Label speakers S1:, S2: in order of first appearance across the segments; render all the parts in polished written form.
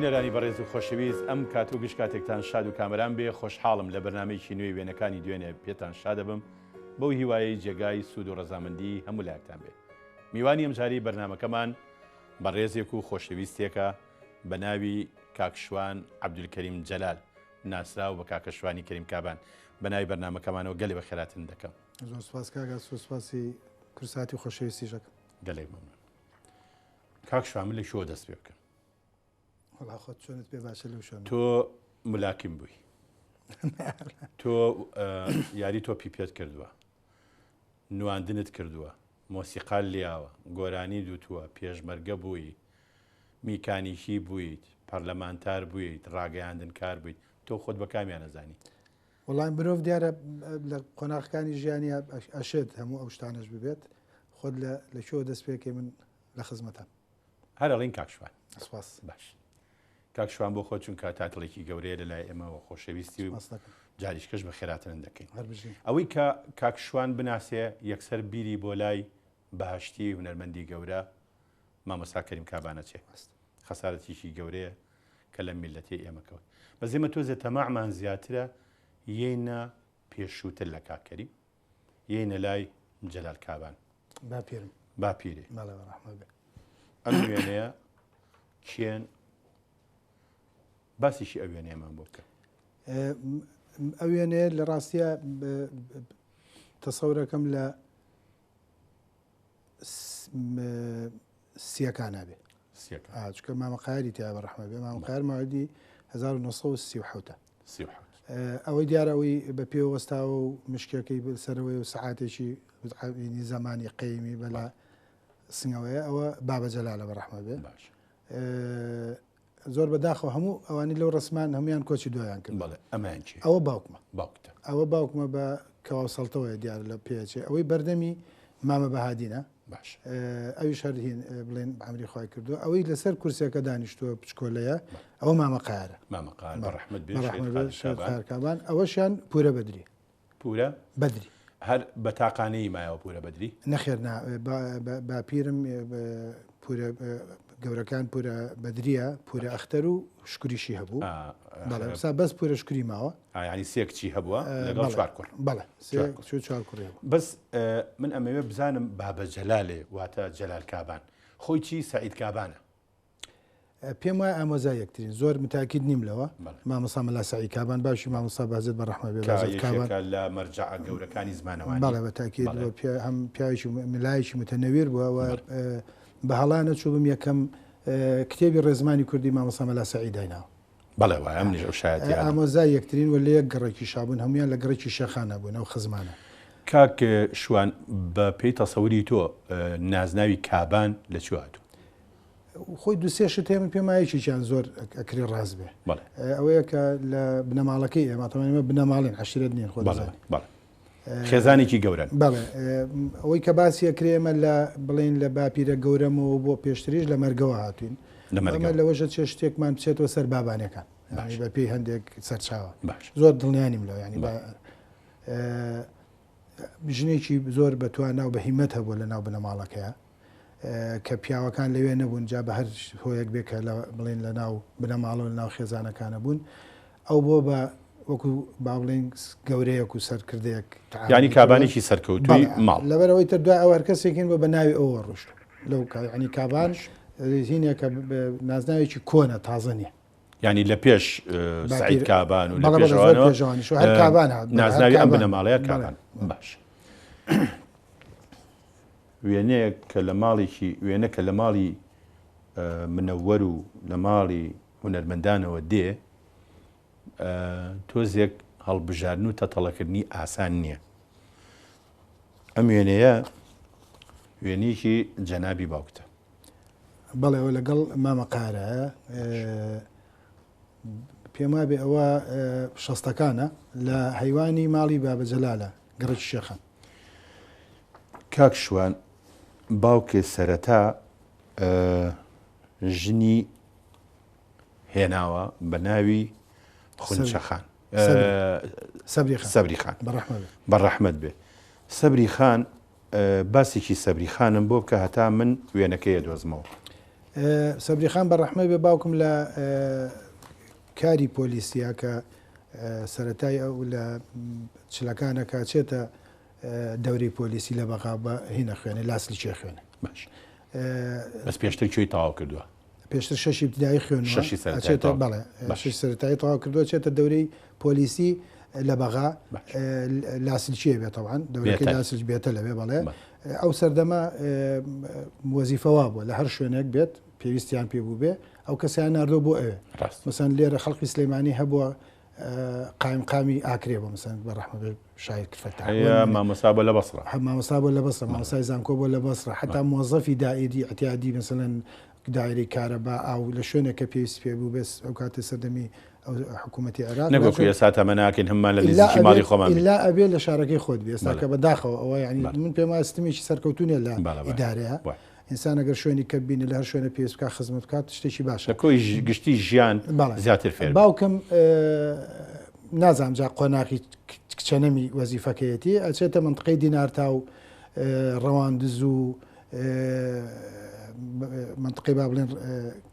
S1: بینەرانی بەڕێز و خۆشەویست ئەم کات و گشت کاتێکتان شاد و کامەران بێ خۆشحاڵم لە بەرنامەیەکی نوێی وێنەکانی دوێنێ پێتان شادەبم بەو هیوایەی جێگای سوود و ڕەزامەندی هەموو لایەکتان بێ. میوانی ئەمجاری بەرنامەکەمان بەڕێزێک و خۆشەویستێکە بە ناوی کاکشوان عەبدولکەریم جەلال ناسراو بە کاکەشوانی کەریم کابان بە ناوی بەرنامەکەمانەوە گەلێ بە خێراتن دەکەم.
S2: زۆر سوپاس کاکە، سوپاسی کورساتی و خۆشەویستیشەکەم.
S1: گەلێک مەمنون. کاکشوان من لە شۆ دەست پێ بکەم.
S2: وەڵا خۆت چۆنت پێ باشە لەو شوێنە.
S1: تۆ ملاکیم بووی. تۆ یاری تۆ پیپێت کردووە، نواندنت کردووە، مۆسیقال لیاوە، گۆرانی دووتووە، پێشمەرگە بووی، میکانیکی بوویت، پەرلەمانتار بوویت، ڕاگەیاندن کار بوویت. تۆ خۆت بە کامیان نەزانی؟
S2: وەڵام مرۆڤ دیارە لە قۆناغەکانی ژیانی ئەشێت هەموو ئەو شتانەش ببێت. خۆت لە شۆ دەست پێکەی من لە خزمەتە.
S1: هەرەڵین کاکشوان.
S2: سوپاس.
S1: باش. کاکشوان بۆ خۆت چونکە تاتڵێکی گەورەیە لەلای ئێمەوە خۆشەویستی و جاریشکەش بە خێراتن دەکەین. ئەوەی کە کاکشوان بناسێ یەکسەر بیری بۆ لای بەهشتی هونەرمەندی گەورە مامۆستا کەریم کابانە چێ. خەسارەتیشی گەورەیە کە لە میلەتی ئێمە کەوت. بەزێمە تۆزێت تەماعمان زیاترە یەینە پێشووتر لە کاکەریم، یەینە لای جەلال کابان.
S2: باپیرم.
S1: باپیرێ.
S2: ماڵەوە ڕەحمە بێ.
S1: ئەم وێنەیە کێن باسیشی ئەو وێنەیەمان بۆ بکە.
S2: ئەو وێنەیە لە ڕاستیە تەسەورەکەم لە سیەکانە بێ. چکە مامەقایری تیا بە ڕەحمە بێ. مامەقایر ماوەدی 1937. ئەوەی دیارەوەی بە پێوەستاوە و مشکەکەی سەرەوەی و سەعاتێکی زەمانی قەیمی بەلا سنگەوەیە ئەوە بابە جەلالە بە ڕەحمە بێ. زۆر بەداخەوە هەموو ئەوانی لەو ڕسمان هەمویان کۆچی دوایان کرد. ئەوە باوکمە. ئەوە باوکمە بە کەوا سەڵتەوەی دیار لە پێچێ. ئەوەی بەردەمی مامە بەهادینە.
S1: باش.
S2: ئەوی شەرهین بڵێن ئەمری خۆی کردو. ئەوەی لەسەر کورسەکە دانیشتووە پچکۆلەیە ئەوە مامەقایرە.
S1: مامەقایر بە ڕەحمەت بێ
S2: کابان. ئەوەشیان پورە بەدری.
S1: پورە
S2: بەدری.
S1: هەر بە تاقانەی مایەوە پورە بەدری؟
S2: نەخێر باپیرم پورە گەورەکان پورە بەدریە، پورە ئەختەر و شکریشی هەبوو. بەس پورە شکری ماوە.
S1: ینی سێ کچی هەبووە لەگەڵ چوار کوڕ.
S2: بەڵێ چوار کوڕی هەبوو.
S1: بەس من ئەمەوێ بزانم بابە جەلالێ واتە جەلال کابان خۆی چی سەعید کابانە؟
S2: پێم وایە ئامۆزای یەکترین. زۆر متاکید نیم لەوە. مامۆستا مەلا سەعید کابان باشی مامۆستا بازێت بە ڕەحمە بێ
S1: لە مەرجەع گەورەکانی زمانەوانی.
S2: بەڵێ بەتاکید هەم پیاوێکی ملایەکی متەنەویر بووە بە هەڵانە چوو بم یەکەم کتێبی ڕێزمانی کوردی مامۆستا مەلا سەعید دایناوە.
S1: بەڵێ وایە ئەمنیش ئەو شایەتی
S2: ئامۆزای یەکترین و لە یەک گەڕێکی شابوون هەمویان لە گەڕێکی شەخانە بوون ئەو خزمانە.
S1: کاک شوان بە پێی تەسەووری تۆ نازناوی کابان لە چی هاتوو؟
S2: خۆی دووسێ شت هەیە من پێم وایەکێکیان زۆر ئەکری ڕاز بێ. ئەوەیە کە لە بنەماڵەکەی ئێمە بنەماڵین عەشیرەت نین خۆ
S1: خێزانێکی گەورن.
S2: بەڵێ ئەوەی کە باسی ئەکرێمە لە بڵێن لە باپیرە گەورەمەوە بۆ پێشتریش لە مەرگەوە هاتوین. ئەمە لەوەژە چێ شتێکمان بچێتەوە سەر بابانەکان بە پێی هەندێک سەرچاوە. زۆر دڵنیانیم لەوە ینی ژنێکی زۆر بەتوانە و بە هیمەت هەبوو لە ناو بنەماڵەکەیە کە پیاوەکان لەوێ نەبوون جا بە هەر هۆیەک بێ کە بڵێن لە ناو بنەماڵەوە لە ناو خێزانەکانە بوون. ئەو بۆ بە وەکو با بڵێن گەورەیەک و سەرکردەیەک
S1: ینی کابانێکی سەرکەوتووی ماڵ.
S2: لەبەرەوەی تر دوای ئەو هەر کەسێکین بۆ بە ناوی ئەوە ڕۆشت لەو ینی کابان هینێکە نازناوێکی کۆنە تازە نییە.
S1: ینی لە پێش سەعید کابان و لە پێشەوانیش
S2: هەر کابان هات
S1: نازناوی ئەم بنەماڵەیە کابان. باش. وێنەیە کە لە ماڵێکی وێنە کە لە ماڵی منەوەر و لە ماڵی هونەرمەندانەوە دێ تۆزێک هەڵبژارن و تەتەڵەکردنی ئاسان نییە. ئەم وێنەیە وێنەیەکی جەنابی باوکتە.
S2: بەڵێ ئەوە لەگەڵ مامەقارە پێم وابێ ئەوە شەستەکانە لە هەیوانی ماڵی بابە جەلالە گەڕێکی شێخان.
S1: کاک شوان باوکێ سەرەتا ژنی هێناوە بە ناوی خونچە خان سەبری خان بە ڕەحمەت بێ. سەبری خان باسێکی سەبری خانم بۆ بکە هەتا من وێنەکەیە دۆزمەوە.
S2: سەبریخان بەڕەحمە بێ باوکم لە کاری پۆلیسیا کە سەرەتای ئەو لە چلەکانە کاچێتە دەورەی پۆلیسی لە بەغا بە هینە خوێنێ لاسلی چێ خوێنێ
S1: باش بەس پێشتر کوێی تەواو کردووە
S2: پێشتر شەشی ابتدایی خوێنێتە بەڵێ شەش سەرەتایی تەواو کردووە چێتە دەورەی پۆلیسی لە بەغا لاسل چیە بێت طبعاً دەورەکەی لاسل بێتە لەوێ بەڵێ ئەو سەردەما وەزیفەوا بووە لە هەر شوێنێک بێت پێویستیان پێ بوو بێ ئەو کەسیان ناردۆ بۆ ئەوێ مەسەن لێرە خەڵقی سلەیمانی هەبووە قایمقامی ئاکرێ بە مەسەن بەڕەحمە شاید کرفەتە
S1: مامۆستا بۆ لە بەسڕە
S2: مامۆستا بۆ لە بەسڕە مامۆستای زانکۆ بۆ لە بەسڕە حتا مۆزەفی دائیری ئەتیادی مەسەلەن دایرەی کارەبا ئەو لە شوێنێکە پێویست پێ بوو بێت ئەو کاتە سەردەمی ئەو حکوومەتی عێراق
S1: نەگوڵ ئێستا تەمە ناکەین هەممان لە نزیکی ماڵی خۆمان
S2: لا ئەبێ لە شارەکەی خۆت بێ ئێستا کە بەداخەوە ئەوە یعنی من پێم ئاستمیشی سەرکەوتونێ لە ئیدارەیە ئینسان ئەگەر شوێنی کە بینی لە هەر شوێنە پێویست بکات خزمەت بکات شتێکی باشە
S1: لە کۆی گشتی ژیان زیاتر فێر
S2: باوکم نازانم جا قۆناغی کچەنەمی وەزیفەکەیەتی ئەچێتە منطقەی دینارتا و ڕەواندز و منطقی با بڵێن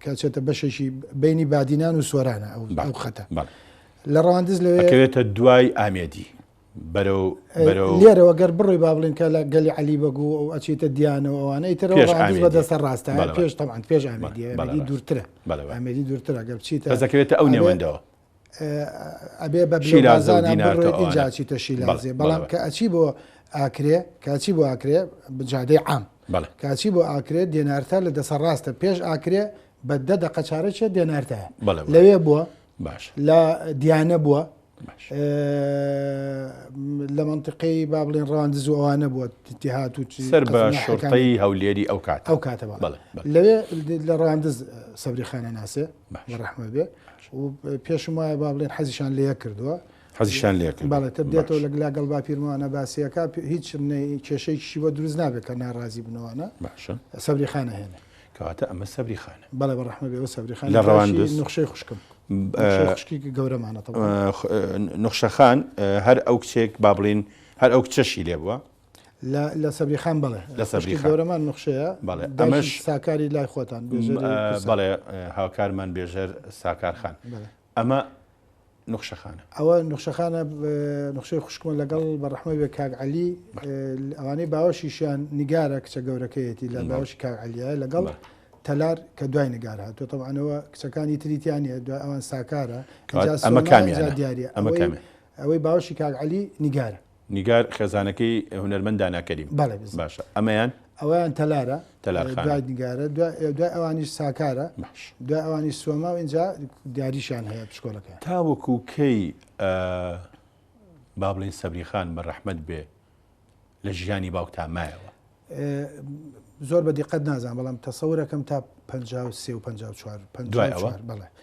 S2: کاچێتە بەشێکی بینی بادینان و سۆرانە ئەو خەتە لە ڕەواندز
S1: لەوێتە دوای ئامێدی بەرەو
S2: لێرەوە گەر بڕۆی با بڵێن کە لە گەلی عەلی بەگوو ئەو ئەچێتە دیانەوە ئەوانەی ترەوە ڕەواندز بەدەستە ڕاستە پێش تەمان پێش ئامێدی دوورترە ئامێدی دوورترە گەر بچیتە
S1: دەکەوێتە ئەو نێوەندەوە
S2: ئەبێ بە شیرازانە بڕۆیت اینجا چیتە شیلازێ بەڵام کە ئەچی بۆ ئاکرێ کاچی بۆ ئاکرێ بجادەی عام کاچی بۆ ئاکرێت دێنارتە لە دەسە ڕاستە پێش ئاکرێ بە دە دەقەچارەچێ دێنارتەیە لەوێ بووە
S1: باش
S2: لە دیانە بووە لە منطقەی با بڵێن ڕەواندز و ئەوانە بووە اتحاد و
S1: سەر بە شۆرتەی هەولێری ئەو
S2: کاتە لەوێ لە ڕەواندز سەبریخانە ناسێ بەڕەحمە بێ و پێشم وایە با بڵێن حەزیشان لێیە کردووە
S1: حەزیشان لێ کرد
S2: بەڵێ دێتەوە لەگەڵ با پیرمانە باسیەکە هیچ کێشەیەکی بۆ دروست نابێت کە ناڕازی بنەوەنە
S1: باشە
S2: سەبریخانە هێنێ
S1: کەواتە ئەمە سەبریخانە
S2: بەڵێ بەڕەحمە بێ سەبریخان
S1: لە ڕەواندز
S2: نوخشەی خوشکم خوشکی گەورەمانە
S1: نوخشەخان هەر ئەو کچێک با بڵین هەر ئەو کچەشی لێ بووە
S2: لە سەبریخان بڵێ
S1: لە سەبریخان
S2: گەورەمان نوخشەیە
S1: ئەمەش
S2: ساکاری لای خۆتان
S1: بەڵێ هاوکارمان بێژەر ساکارخان ئەمە نوخشەخانە
S2: ئەوە نوخشەخانە نوخشەی خوشکمە لەگەڵ بەڕەحمە بێ کاک عەلی ئەوانەی باوەشیشیان نیگارە کچە گەورەکەیەتی لە باوەشی کاک عەلیە لەگەڵ تەلار کە دوای نگار هاتووە تەبعانەوە کچەکانی تریتیانە دوای ئەوان ساکارە
S1: ئەمە کامیانە
S2: دیارە ئەوەی باوەشی کاک عەلی نیگارە
S1: نیگار خێزانەکەی هونەرمەند دانا کەریم باشە ئەمەیان
S2: ئەویان تەلارە دوای نیگارە دوای ئەوانیش ساکارە دوای ئەوانی سوۆما و اینجا دیاریشان هەیە پشکۆلەکە
S1: تاوەکو کەی با بڵێن سەبریخان بە ڕەحمەت بێ لە ژیانی باوکتا مایەوە
S2: زۆر بە دیقەت نازان بەڵام تەسەورەکەم تا 53 و 54
S1: دوای ئەوە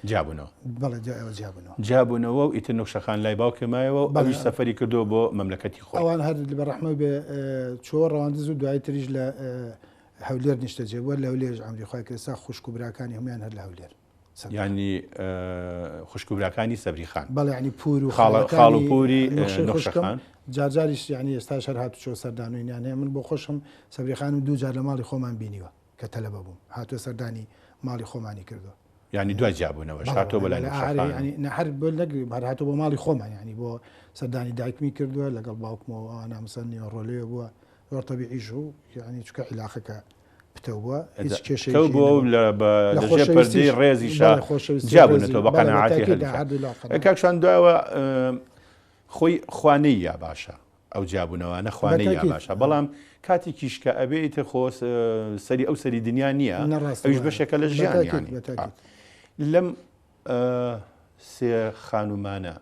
S1: جیابوونەوە
S2: بەڵێ دوای ئەوە
S1: جیابوونەوە و ئیتر نوخشەخان لای باوکەمایەوە ئەویش سەفەری کردو بۆ مەملەکەتی خۆی
S2: ئەوان هەر بە ڕەحمە بێ چۆ ڕەواندز و دوای تریش لە هەولێر نیشتە جێبووە لە هەولێرش ئەمری خۆی کەسا خوشک و براکانی هەمویان هەر لە هەولێر
S1: ینی خوشک و براکانی سەبریخان
S2: بەڵێ ینی پور و
S1: خاڵ و پوری نوخشەخان
S2: جارجاریش ینی ئێستا شەر هاتو چۆ سەردانوینیان هەیە من بۆ خۆشم سەبریخان و دوو جار لە ماڵی خۆمان بینیوە کە تەلەبە بووم هاتووە سەردانی ماڵی خۆمانی کردو
S1: ینی دوای جیابوونەوە شاتۆ بەلای
S2: هەر بۆ نەگری هەر هاتۆ بۆ ماڵی خۆمان ینی بۆ سەردانی دایکمی کردووە لەگەڵ باوکمەوە ئەنامسەر نیوە ڕۆلێ بووە زۆر تەبیعیش و ینی چکە عیلاقەکە پتە بووە هیچ کێشەی
S1: بۆ لەژێ پەردەی ڕێزیشا جیابوونەتەوە بە قەنەعاتی کاکشان دوایەوە خۆی خوانەی یا باشە ئەو جیابوونەوەوانە خوانەی یا باشە بەڵام کاتی کیشکە ئەبێتە خۆ سەری ئەو سەری دنیا نییە ئەوش بەشێکە لە ژیانیانی لەم سێ خانومانە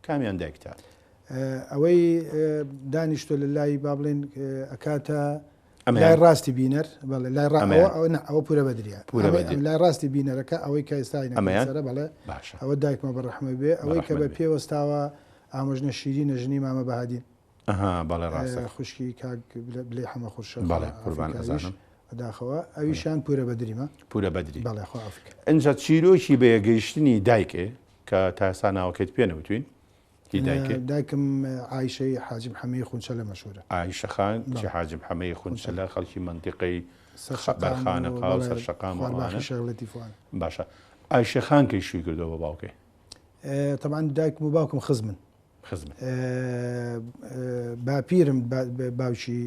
S1: کامیان دایکتا
S2: ئەوەی دانیشتۆ لە لای با بڵێن ئەکاتە لای ڕاستی بینەر ئەوە پورە بەدریا لای ڕاستی بینەرەکە ئەوەی کە ئێستای نەسەرە بەڵێ ئەوە دایکمە بەڕەحمە بێ ئەوەی کە بە پێوەستاوە ئامۆژنە شیرینە ژنی مامە بەهادین
S1: بەڵێ ڕاستە
S2: خوشکی کاک بلێ حەمە خۆشە
S1: قوربان ئەزانم
S2: داخەوە ئەویشان پورە بەدریمە
S1: پورە بەدری
S2: بەڵێ خۆ
S1: ئەنج چیرۆکی بەیەگەیشتنی دایکێ کە تاسا ناوەکەیت پێ نەوتوین
S2: دایکم عایشەی حاجی محەمەدی خونچەلە مەشهورە.
S1: عایشە خان چی حاجی محەمەدی خونچەلە خەڵکی منتیقەی بەرخانە قاو سەرشەقام
S2: شەغلەتی فوان.
S1: باشە عایشە خان کەی شووی کردەوە بە باوکەی؟
S2: طبعا دایکم و باوکم خزمن. باپیرم باوکی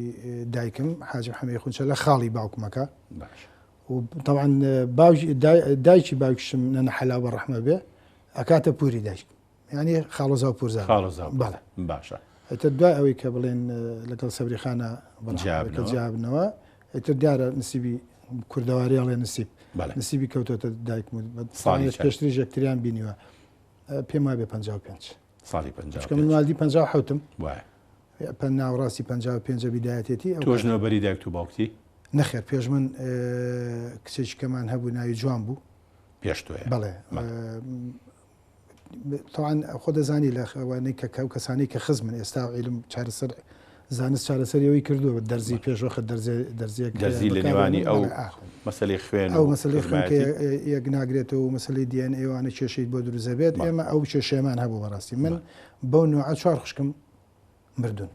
S2: دایکم حاجی محەمەدی خونچەلە خاڵی باوکمەکە. و طبعا دایکی باوکشم نەنە حەلاو بەڕەحمە بێ ئەکاتە پووری دایک. يعني خالوزا و پورزا.
S1: خالوزا.
S2: بله.
S1: باشا.
S2: التدواء أوي كبلين لقل صبري خانة جابنوا. التدار نسيبي كردواري على نسيب.
S1: بله.
S2: نسيبي كوتو تدايك
S1: صالي.
S2: كشتري جكتريان بينيوا. بيما ببنجاو بينش.
S1: صالي بنجاو.
S2: كمان والدي بنجاو حوتم.
S1: واه.
S2: بنا وراسي بنجاو بينجا بداياتي.
S1: توجنا بري دايك تو باوكتي.
S2: نخير بيج من كسيش كمان هبونا يجوانبو.
S1: بيشتوه.
S2: بله. طبعا خود زاني لەوانەی کە کەسانی کە خزمن ئێستا عیلم چارەسەر زانست چارەسەریەوەی کردووە دەرزی پێشوەخت
S1: دەرزی لە نێوانی ئەو مەسەلەی خوێن
S2: ئەو مەسەلەی خوێن کە یەک ناگرێتەوە و مەسەلەی دیێن ئێوانە کێشەیت بۆ دروزە بێت ئێمە ئەو کێشەیەمان هەبوو بەڕاستی من بەو نوع چوار خوشکم مردون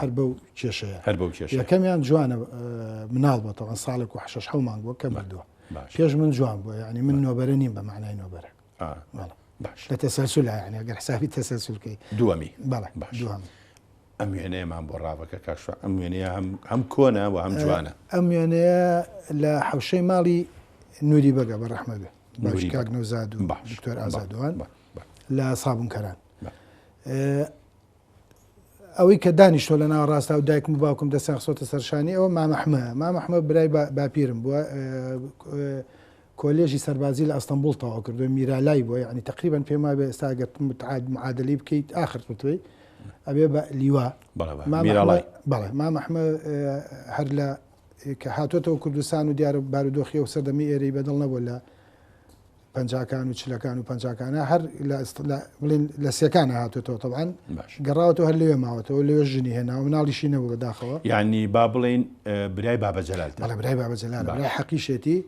S2: هەر بەو کێشەیە یەکەمیان جوانە مناڵ بۆ تەوان ساڵێک و حەشەش حەو مانگ بووە کە مردووە پێش من جوان بووە یعنی من نۆبەرە نیم بە معنای نۆبەرە
S1: باش
S2: لتسلسل يعني اگر حسابي تسلسل كي
S1: دوامي
S2: بله دوامي
S1: اميانه ما بورافك كاشوا اميانه هم كونه وهم جوانا
S2: اميانه لا حوشي مالي نوري بقى بالرحمه به باش كاك نوزاد دكتور ازادوان لا صابون كران اوي كدانش ولا انا راستا ودايك مباكم دسان صوت سرشاني او ما محمد براي باپيرم بو كوليجي سربازي لاسطنبول طاو كردو ميرالای بو يعني تقريبا فيما بيستاجر معادلي بكيت اخر رتبي ابي لواء
S1: ميرالای
S2: ما محمد هرلا كهاتوتو كردستان وديار بارودوخي وسردمي ايري بدلنا ولا بنجاكان وشلكان وبنجاكان هر لا لسيكان هاتوتو طبعا قراوتو هاللي ماوتو اللي وجني هنا ومنالي شي نبو داخله
S1: يعني بابلين براي بابا جلال
S2: والله براي بابا جلال براي حقيقتي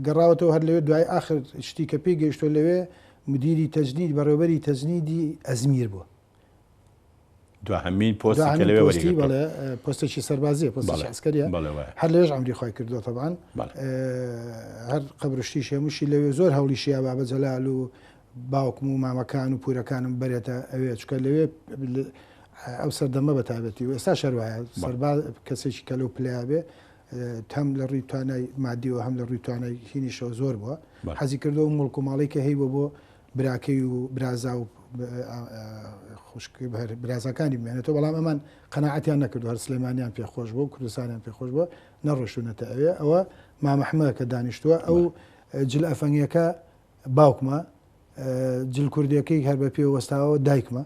S2: قراوتو هاللي دواي اخر اشتيكا بيجي شتو اللي مديري تجنيد بروبري تجنيدي ازمير بو
S1: دو همين بوستي كلوي وريك
S2: بله بوستي شي سربازيه بوستي عسكريه هر ليش عمري خوي كردو طبعا هر قبر شتيشه مشي لو زور هولي شي بابا جلال و باوكم ما مكان و پورا كان بريتا اوي چكلوي او سردمه بتابتي واستشار وها سرباز كسي كلو بلاابه تم للريتواني مادي وهم للريتواني هيني شو زور بو حزي كردو ملكو مالك هي بو براكي و برازا خوشکی برازەکانی بمێنێتەوە بەڵام ئەمان قەناعەتیان نەکردو هەر سلێمانیان پێ خۆش بوو کوردستانیان پێ خۆش بووە نەڕۆشتونەتە ئەوە ما محمەد کە دانیشتووە ئەو جل ئەفەنگیەکە باوکمە جل کوردیەکەی هەر بە پێ وەستاوە دایکمە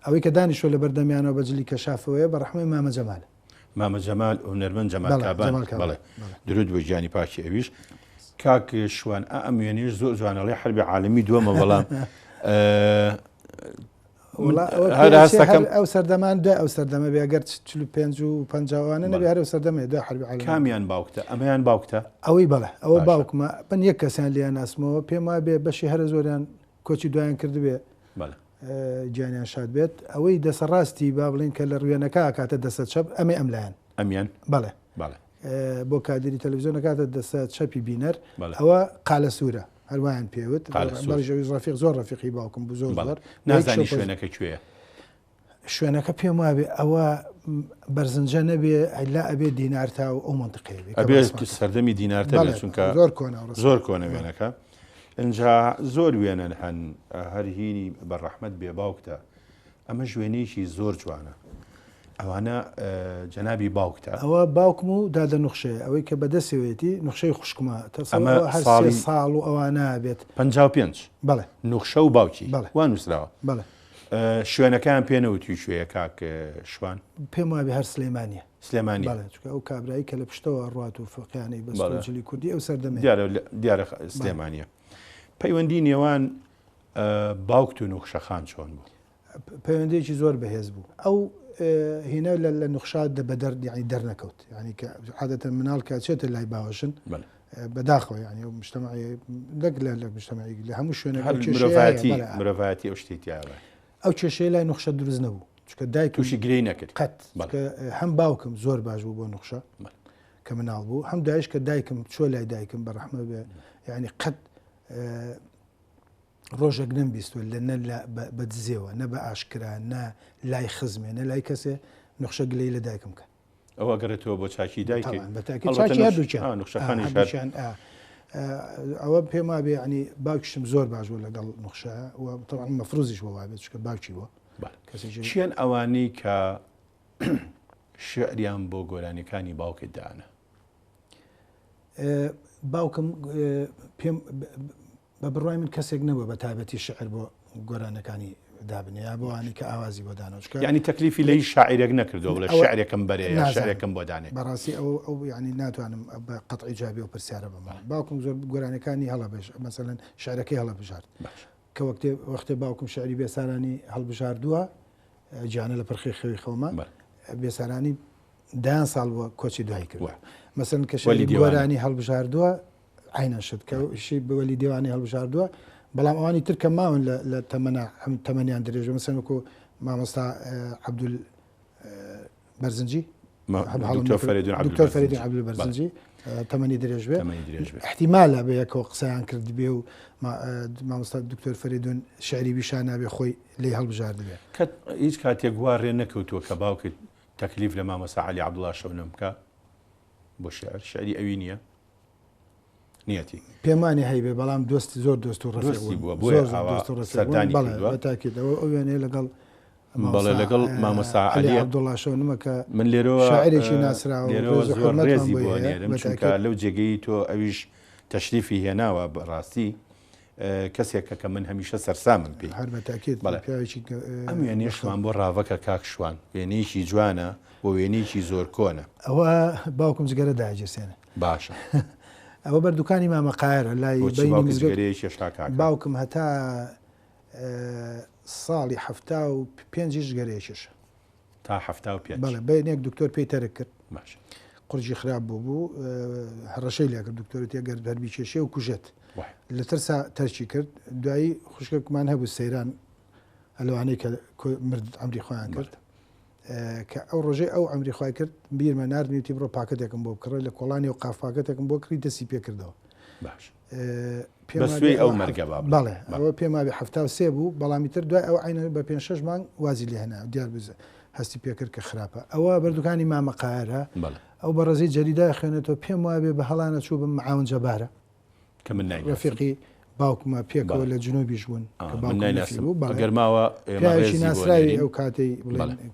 S2: ئەوەی کە دانیشتووە لە بەردەمیانەوە بە جلی کەشافەوەیە بە ڕەحمەی مامە جەمالە
S1: مامە جەمال و نەرمەن جەمال کابان بەڵێ درود بۆ گیانی پاکی ئەویش کاک شوان ئەم وێنەیەش زۆر جوانەڵێ حربی عالەمی دووەمە بەڵام
S2: ئەو سەردەمان دوای ئەو سەردەمە بێگەر 45 و 50وانە نەبێ هەر سەردەمێ دوای حربی عالەمی
S1: کامیان باوکتە ئەمەیان باوکتە
S2: ئەوەی بەڵێ ئەوە باوکمە بن یەک کەسیان لیان ناسمەوە پێم وایە بێ بەشی هەرە زۆریان کۆچی دوایان کردبێ گیانیان شاد بێت ئەوەی دەسەڕاستی با بڵین کە لە ڕوێنەکە کاتە دەسە چەپ ئەمێ ئەملایەن
S1: ئەمیان
S2: بەڵێ بۆ کادری تەلەڤیزیۆن کاتە دەسە چەپی بینەر ئەوە قالە سوورە هەروایان پێوت بەڵژەوی ڕەفیق زۆر ڕەفیقی باوکم بوو زۆر
S1: نازانی شوێنەکە کوێیە
S2: شوێنەکە پێم وابێ ئەوە بەرزنجە نەبێ لا ئەبێ دینارتا و ئەو منطقەیە
S1: ئەبێ سەردەمی دینارتە بێت چونکە زۆر کۆنە وێنەکە ئەنجا زۆر وێنن هەن هەر هینی بەڕەحمەت بێ باوکتە ئەمە ژوێنێکی زۆر جوانە ئەوانە جەنابی باوکتە
S2: ئەوە باوکم و دادە نوخشەیە ئەوەی کە بەدەستێتی نوخشەی خوشکمە ساڵ و ئەوانە بێت
S1: 55
S2: بەڵێ
S1: نوخشە و باوکی وان نووسراوە
S2: بەڵێ
S1: شوێنەکان پێنەوتی شوێیە کاک شوان
S2: پێم وابێ هەر سلێمانیە
S1: سلێمانی
S2: ئەو کابرایی کە لە پشتەوە ڕات و فقیانەی بەسجلی کوردی ئەو سەردەمە
S1: دیارە سلێمانیە پەیوەندی نێوان باوکت و نوخشەخان چۆن بوو
S2: پەیوەندێکی زۆر بەهێز بوو ئەو هنا لە نوخشات بەدەر یعنی دەرنەکەوت یعنی کە عادەتەن مناڵ کە چێتە لای باوەشن بداخل يعني مجتمعي لك مجتمعي اللي هم شو
S1: أنا مرافاتي أو شتيتي
S2: أو شيء لا نخشى درز نبو كدايك
S1: توشي جرينا كده
S2: قط هم باوكم زور باجو بو نخشى كمن أبو هم دايش كدايكم شو لا دايكم برحمة يعني قد روجا جنبيست ولا لا بتزيوا نبا أشكرا نا لا يخزمي لا يكسي نخشى قليل دايكم كه
S1: أو قرأته بوشاشي دايك
S2: طبعا بتأكيد شاشي هادو كان
S1: نخشى خاني
S2: شان أو بما بي يعني باكشم زور باج ولا قال نخشى وطبعا مفروض هو عبد شو باكشي هو
S1: شيء أواني ك شعريان بو قراني كاني باوك الدعنا
S2: باوكم بيم ببرواي من كسيق نبو بتابتي الشعر بو قراني كاني دابني أبو أني كأوازي بدانوش
S1: يعني تكليفي لي شاعر يقنكر دوغلا الشعر كم بري الشعر كم بداني
S2: براسي أو يعني ناتو أنا بقطع إيجابي وبرسيارة بما باوكم زور قراني كاني هلا بش مثلا شعرك هلا بشار وقت باوكم شعري بيساراني هل بشار دوها جانا لبرخي خوي خوما بيساراني دان صالوا كوتشي دوهاي كرد مثلا كشعري قراني هل بشار دوها عينا شد كشي بولي ديواني هل بشار دوها بلام اواني تركا ماون لتمنع ثمانية درجة مثلا كو ما مستا عبد البرزنجي
S1: دكتور فريدون
S2: عبد البرزنجي 8 درجة احتمال بيكو قسان كرد بيو ما مستا الدكتور فريدون شعري بشانا بخوي لي هالبجار دبي
S1: ايش كات يغوار نكوتو كباوك تكليف لما مسا علي عبد الله شبنم كا بشعر شعري اوينيه نيتي
S2: بيماني هيبه بلام دوست زور دوست ورفيق
S1: زور دوست ورفيق
S2: بلا بالتاكيد او يعني لقل
S1: بلا لقل ما مسا
S2: علي عبد الله شلون مك
S1: من ليرو
S2: شاعري شي ناس راو
S1: رزي بواني مشكا لو جيتو اويش تشريفي هنا وبراسي كسيك كمن هميشه سرسام بي
S2: حرب تاكيد
S1: ام يعني شلون بو رافك كاك شوان يعني شي جوانا ويني شي زور كونه
S2: هو باوكم زغره داجسنه
S1: باشا
S2: أو بردوكاني ما مقاير لا
S1: يبين مزجريش
S2: باوكم هتا صالي حفتاو بينجيش قريشش
S1: تا حفتاو بينج
S2: بلا بينك دكتور بيتر كر
S1: ماشي
S2: قرجي خراب بوبو هرشي لك الدكتور تيقر هربي شي وكجت اللي ترسى ترشي كرد دعي خشكك ما نهبو السيران اللي عنيك مرد عمري خوان كرد كأو رجاء أو عمري خواهي كرد بير ما نار نيوتي برو باكتكم بو بكرة لكولاني وقاف باكتكم بو كري دسي بيا كردو
S1: باش بس وي أو مرقة بابا
S2: بله أو بيما بحفتاو سيبو بلا متر دواء أو عين ببين شجمان وازي لي هنا ديال بز هستي بيا كرد كخرابة أو بردوكاني ما مقاهرها أو برزي جريدة خيانته بيما بهلانا شو معاون جبارة
S1: كمن نايم
S2: رفيقي باوك ما بيك ولا جنوبي جوون
S1: من ناس قرماوة
S2: مغازي ناسراي او كاتي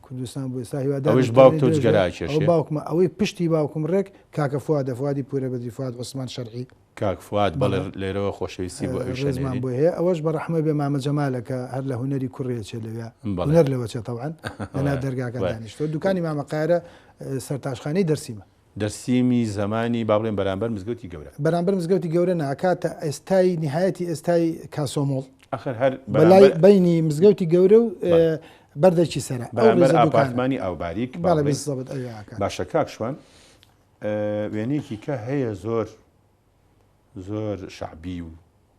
S2: كردستان بو ساهي وادا
S1: اوش باوك تو جراش
S2: او باوك ما او بشتي باوكم رك كاك فؤادي بورا بدي فؤاد عثمان شرعي
S1: كاك فؤاد بل ليرو خوشويسي بو
S2: رزمان بو هي اوش برحمه بما جمالك هر له هنري كوريا تشليا هنر له طبعا انا درقا كدانش دكاني مع مقايره سرتاش خاني درسيمه
S1: درسيمي زماني بابلين برامبر مزگوتی گەورە
S2: بەرامبەر مزگەوتی گەورە ناکاتە ئێستای نهایەتی ئێستای کاسۆمۆڵ
S1: آخر هەر
S2: بەلای بینی مزگەوتی گەورە و بەردەکی سەرا
S1: بەرامبەر ئاپارتمانی ئاوباریک
S2: باڵێ بالضبط ئەوە
S1: باشە کاک شوان وێنەیەکی کە هەیە زۆر شعبی و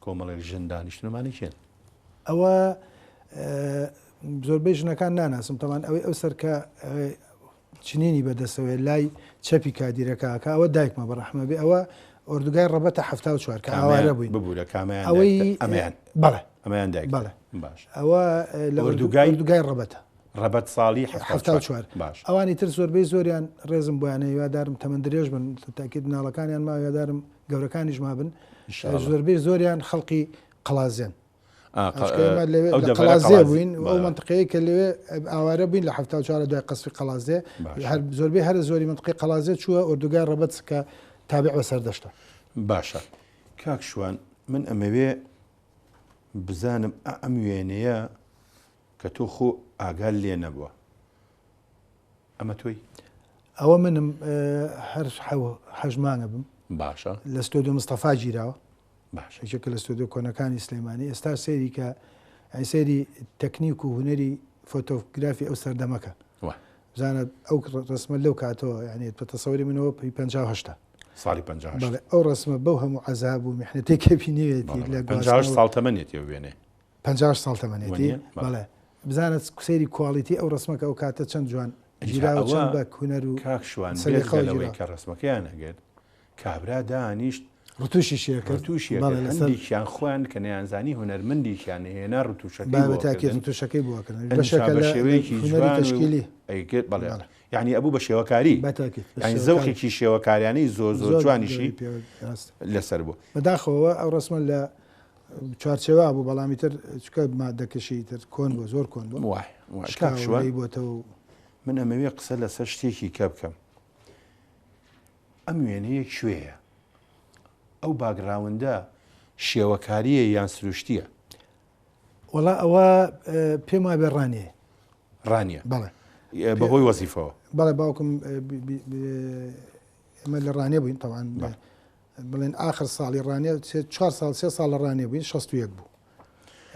S1: کۆمەڵێک ژن دانیشتنمانی چێن
S2: ئەوە زۆربەی ژنەکان ناناسم تەمان ئەوەی ئەو سەرکە چنینی بەدەستەوەی لای چەپی کادیرەکە ئەوە دایکمە بەڕەحمە بێ ئەوە ئۆردوگای ڕەبەتە 74 کە ئاوارە بووین
S1: ببوورە کامیان
S2: ئەوەی
S1: بەڵێ ئەمەیان دایک
S2: بەڵێ
S1: باش
S2: ئەوە لە ئۆردوگای ڕەبەتە
S1: ڕەبەت ساڵی
S2: 74
S1: باش
S2: ئەوانی تر زۆربەی زۆریان ڕێزم بۆیانە هیوادارم تەمەند درێژ بن تاکید مناڵەکانیان ما هیوادارم گەورەکانیش ما بن زۆربەی زۆریان خەڵقی قەڵازێن قەڵازێ بووین ئەو منطقەیە کە لەوێ ئاوارە بووین لە 74 دوای قەسفی قەڵازێ زۆربەی هەر زۆری منطقی قەڵازێ چووە ئۆردوگای ڕەبەت کە تابع بە سەردەشتە
S1: باشە کاک شوان من ئەمەوێ بزانم ئەم وێنەیە کە تۆ خۆ ئاگال لێ نەبووە ئەمە تۆی
S2: ئەوە منم هەر حەژمانە بم
S1: باشە
S2: لە ستۆدیۆ مستەفا گیراوە
S1: باش
S2: شکل استودیو کۆنەکانی سلێمانی ئێستا سێری کە سێری تەکنیک و هوەری فۆتۆگرافی ئەو سەردەمەکە بزانە ئەو ڕسمە لەو کاتەوە یعنی بە تەسەوری منەوە 58
S1: ساڵی 50
S2: بەڵێ ئەو ڕسمە بەو هەموو عەزاب و میحنەتێکە بینێتی لە
S1: 50 ساڵ تەمەنێتی وێنێ
S2: 50 ساڵ تەمەنێتی بەڵێ بزانت سەیری کوالیتی ئەو ڕسمەکە ئەو کاتە چەند جوان گیراوە چەند بە هونەر و
S1: کاکشوان سەرەوەی کە ڕسمەکەیان هەگەر کابرا دانیشت
S2: ڕتوشی شێکە
S1: ڕتوشیان خوان کە نەیانزانی هونەرمەندیشیان هێنا
S2: ڕتوشەکەی بووکردن
S1: بە شێوەیەکی
S2: تشکیلی
S1: بەڵێ یعنی ئەبوو بە شێوەکاری یعنی زەوقێکی شێوەکاریانەی زۆر جوانیشی لەسەر بوو
S2: بەداخەوە ئەو ڕسمە لە چوارچێوە بوو بەڵامی تر چکە مادەکەشی تر کۆن بۆ زۆر کۆن بوو بۆتەوە
S1: من ئەمەوێ قسە لەسەر شتێکی کە بکەم ئەم وێنەیە کوێیە ئەو باگراوندە شێوەکاریە یان سروشتیە
S2: وەڵا ئەوە پێم وای بێ
S1: ڕانیە
S2: بەڵێ
S1: بەهۆی وەزیفەوە
S2: بەڵێ باوکم ئەمە لە ڕانێ بووین تەوان بڵێن آخر ساڵی ڕانێ 4 ساڵ 3 ساڵ لە ڕانێ بووین 61 بوو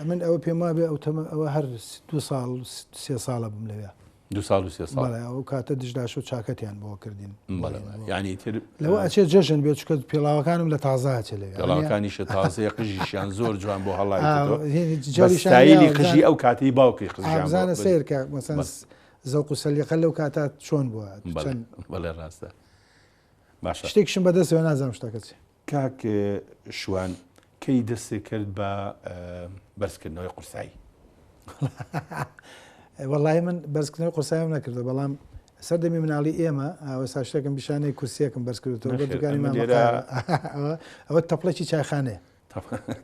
S2: من ئەوە پێم وای بێ ئەوە هەر 2 ساڵ 3 ساڵە بم لەوێ
S1: 2 ساڵ و 3 ساڵ
S2: ئەو کاتە دژداش و چاکەتیان بۆ کردین
S1: ینی تر
S2: لەوە ئەچێت جەژن بێت چکە پێڵاوەکانم لە تازاچێ لەوێ
S1: پێڵاوەکانیشە تازەیە قژیشیان زۆر جوان بۆ هەڵایستایلی قژی ئەو کاتی باوکی
S2: قژیانزانە سیرکە مەسەن زەوق و سەلیقە لەو کاتە چۆن بووە
S1: بەڵێ ڕاستە باشە
S2: شتێکشم بەدەستەوە نازانم شتەکە چی
S1: کاک شوان کەی دەستێ کرد بە بەرزکردنەوەی قورسایی
S2: وەڵای من بەرزکردنەوەی قورسایم نەکردو بەڵام سەردەمی مناڵی ئێمە ئەوەستا شتێکم پیشانەی کورسیەکەم بەرز کردوەوە بە دوکانی ئەوە تەپڵێکی چایخانەیە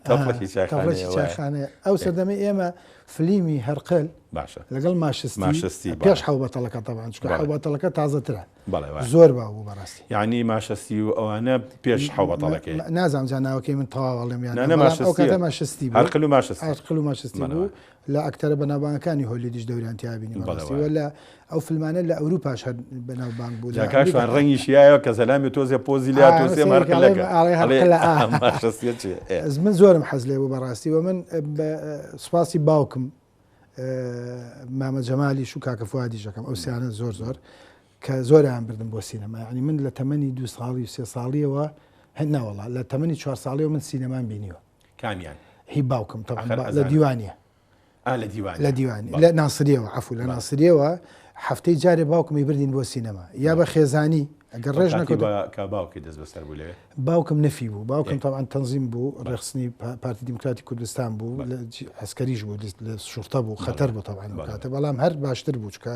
S2: تەپڵێکی چایخانەیە ئەو سەردەمی ئێمە فلیمی هەرقل
S1: باشە
S2: لەگەڵ ماشستی پێش حەو بەتەڵەکە تەوان چکە حەو بەتەڵەکە تازەترە
S1: بەڵێ
S2: زۆر باو بوو بەڕاستی
S1: یعنی ماشستی و ئەوانە پێش حەو بەتەڵەکەی
S2: نازانم جاناوەکەی من تەواوەڵێم یان ئەو کاتە ماشستی
S1: هەرقل و ماشستی
S2: هەرقل و ماشستی بوو لە ئەکتەرە بەناوبانگەکانی هۆلیدیش دەوریان تیابینی بەڕاستی لە ئەو فیلمانە لە ئەوروپاش هەر بەناوبانگ بوو
S1: کاشوان ڕەنگی شیایەوە کە زەلامی تۆزێ پۆزی لات و سێ مارکەلەکە
S2: من زۆرم حەز لێ بوو بەڕاستی و من سوپاسی باوکم مامە جەمالی و کاکە فوادی ژەکەم ئەو سیانە زۆر کە زۆریان بردم بۆ سینەما ینی من لە تەمەنی 2 ساڵی و 3 ساڵیەوە هەناوەڵا لە تەمەنی 4 ساڵیەوە من سینەمان بینیوە
S1: کامیان
S2: هی باوکم لە دیوانیە لە دیوانی لە ناسریەوە عفو لە ناسریەوە هەفتەی جارێ باوکمی بردین بۆ سینەما یا بە خێزانی ئەگەر ڕێژ نەکەوت
S1: باوکی دەست بەسەر بوو لەوێ
S2: باوکم نەفی بوو باوکم تەوان تەنزیم بوو ڕێخستنی پارتی دیموکراتی کوردستان بوو ئەسکەریش بوو لە شورتە بوو خەتەر بوو تەوان کاتە بەڵام هەر باشتر بوو چکە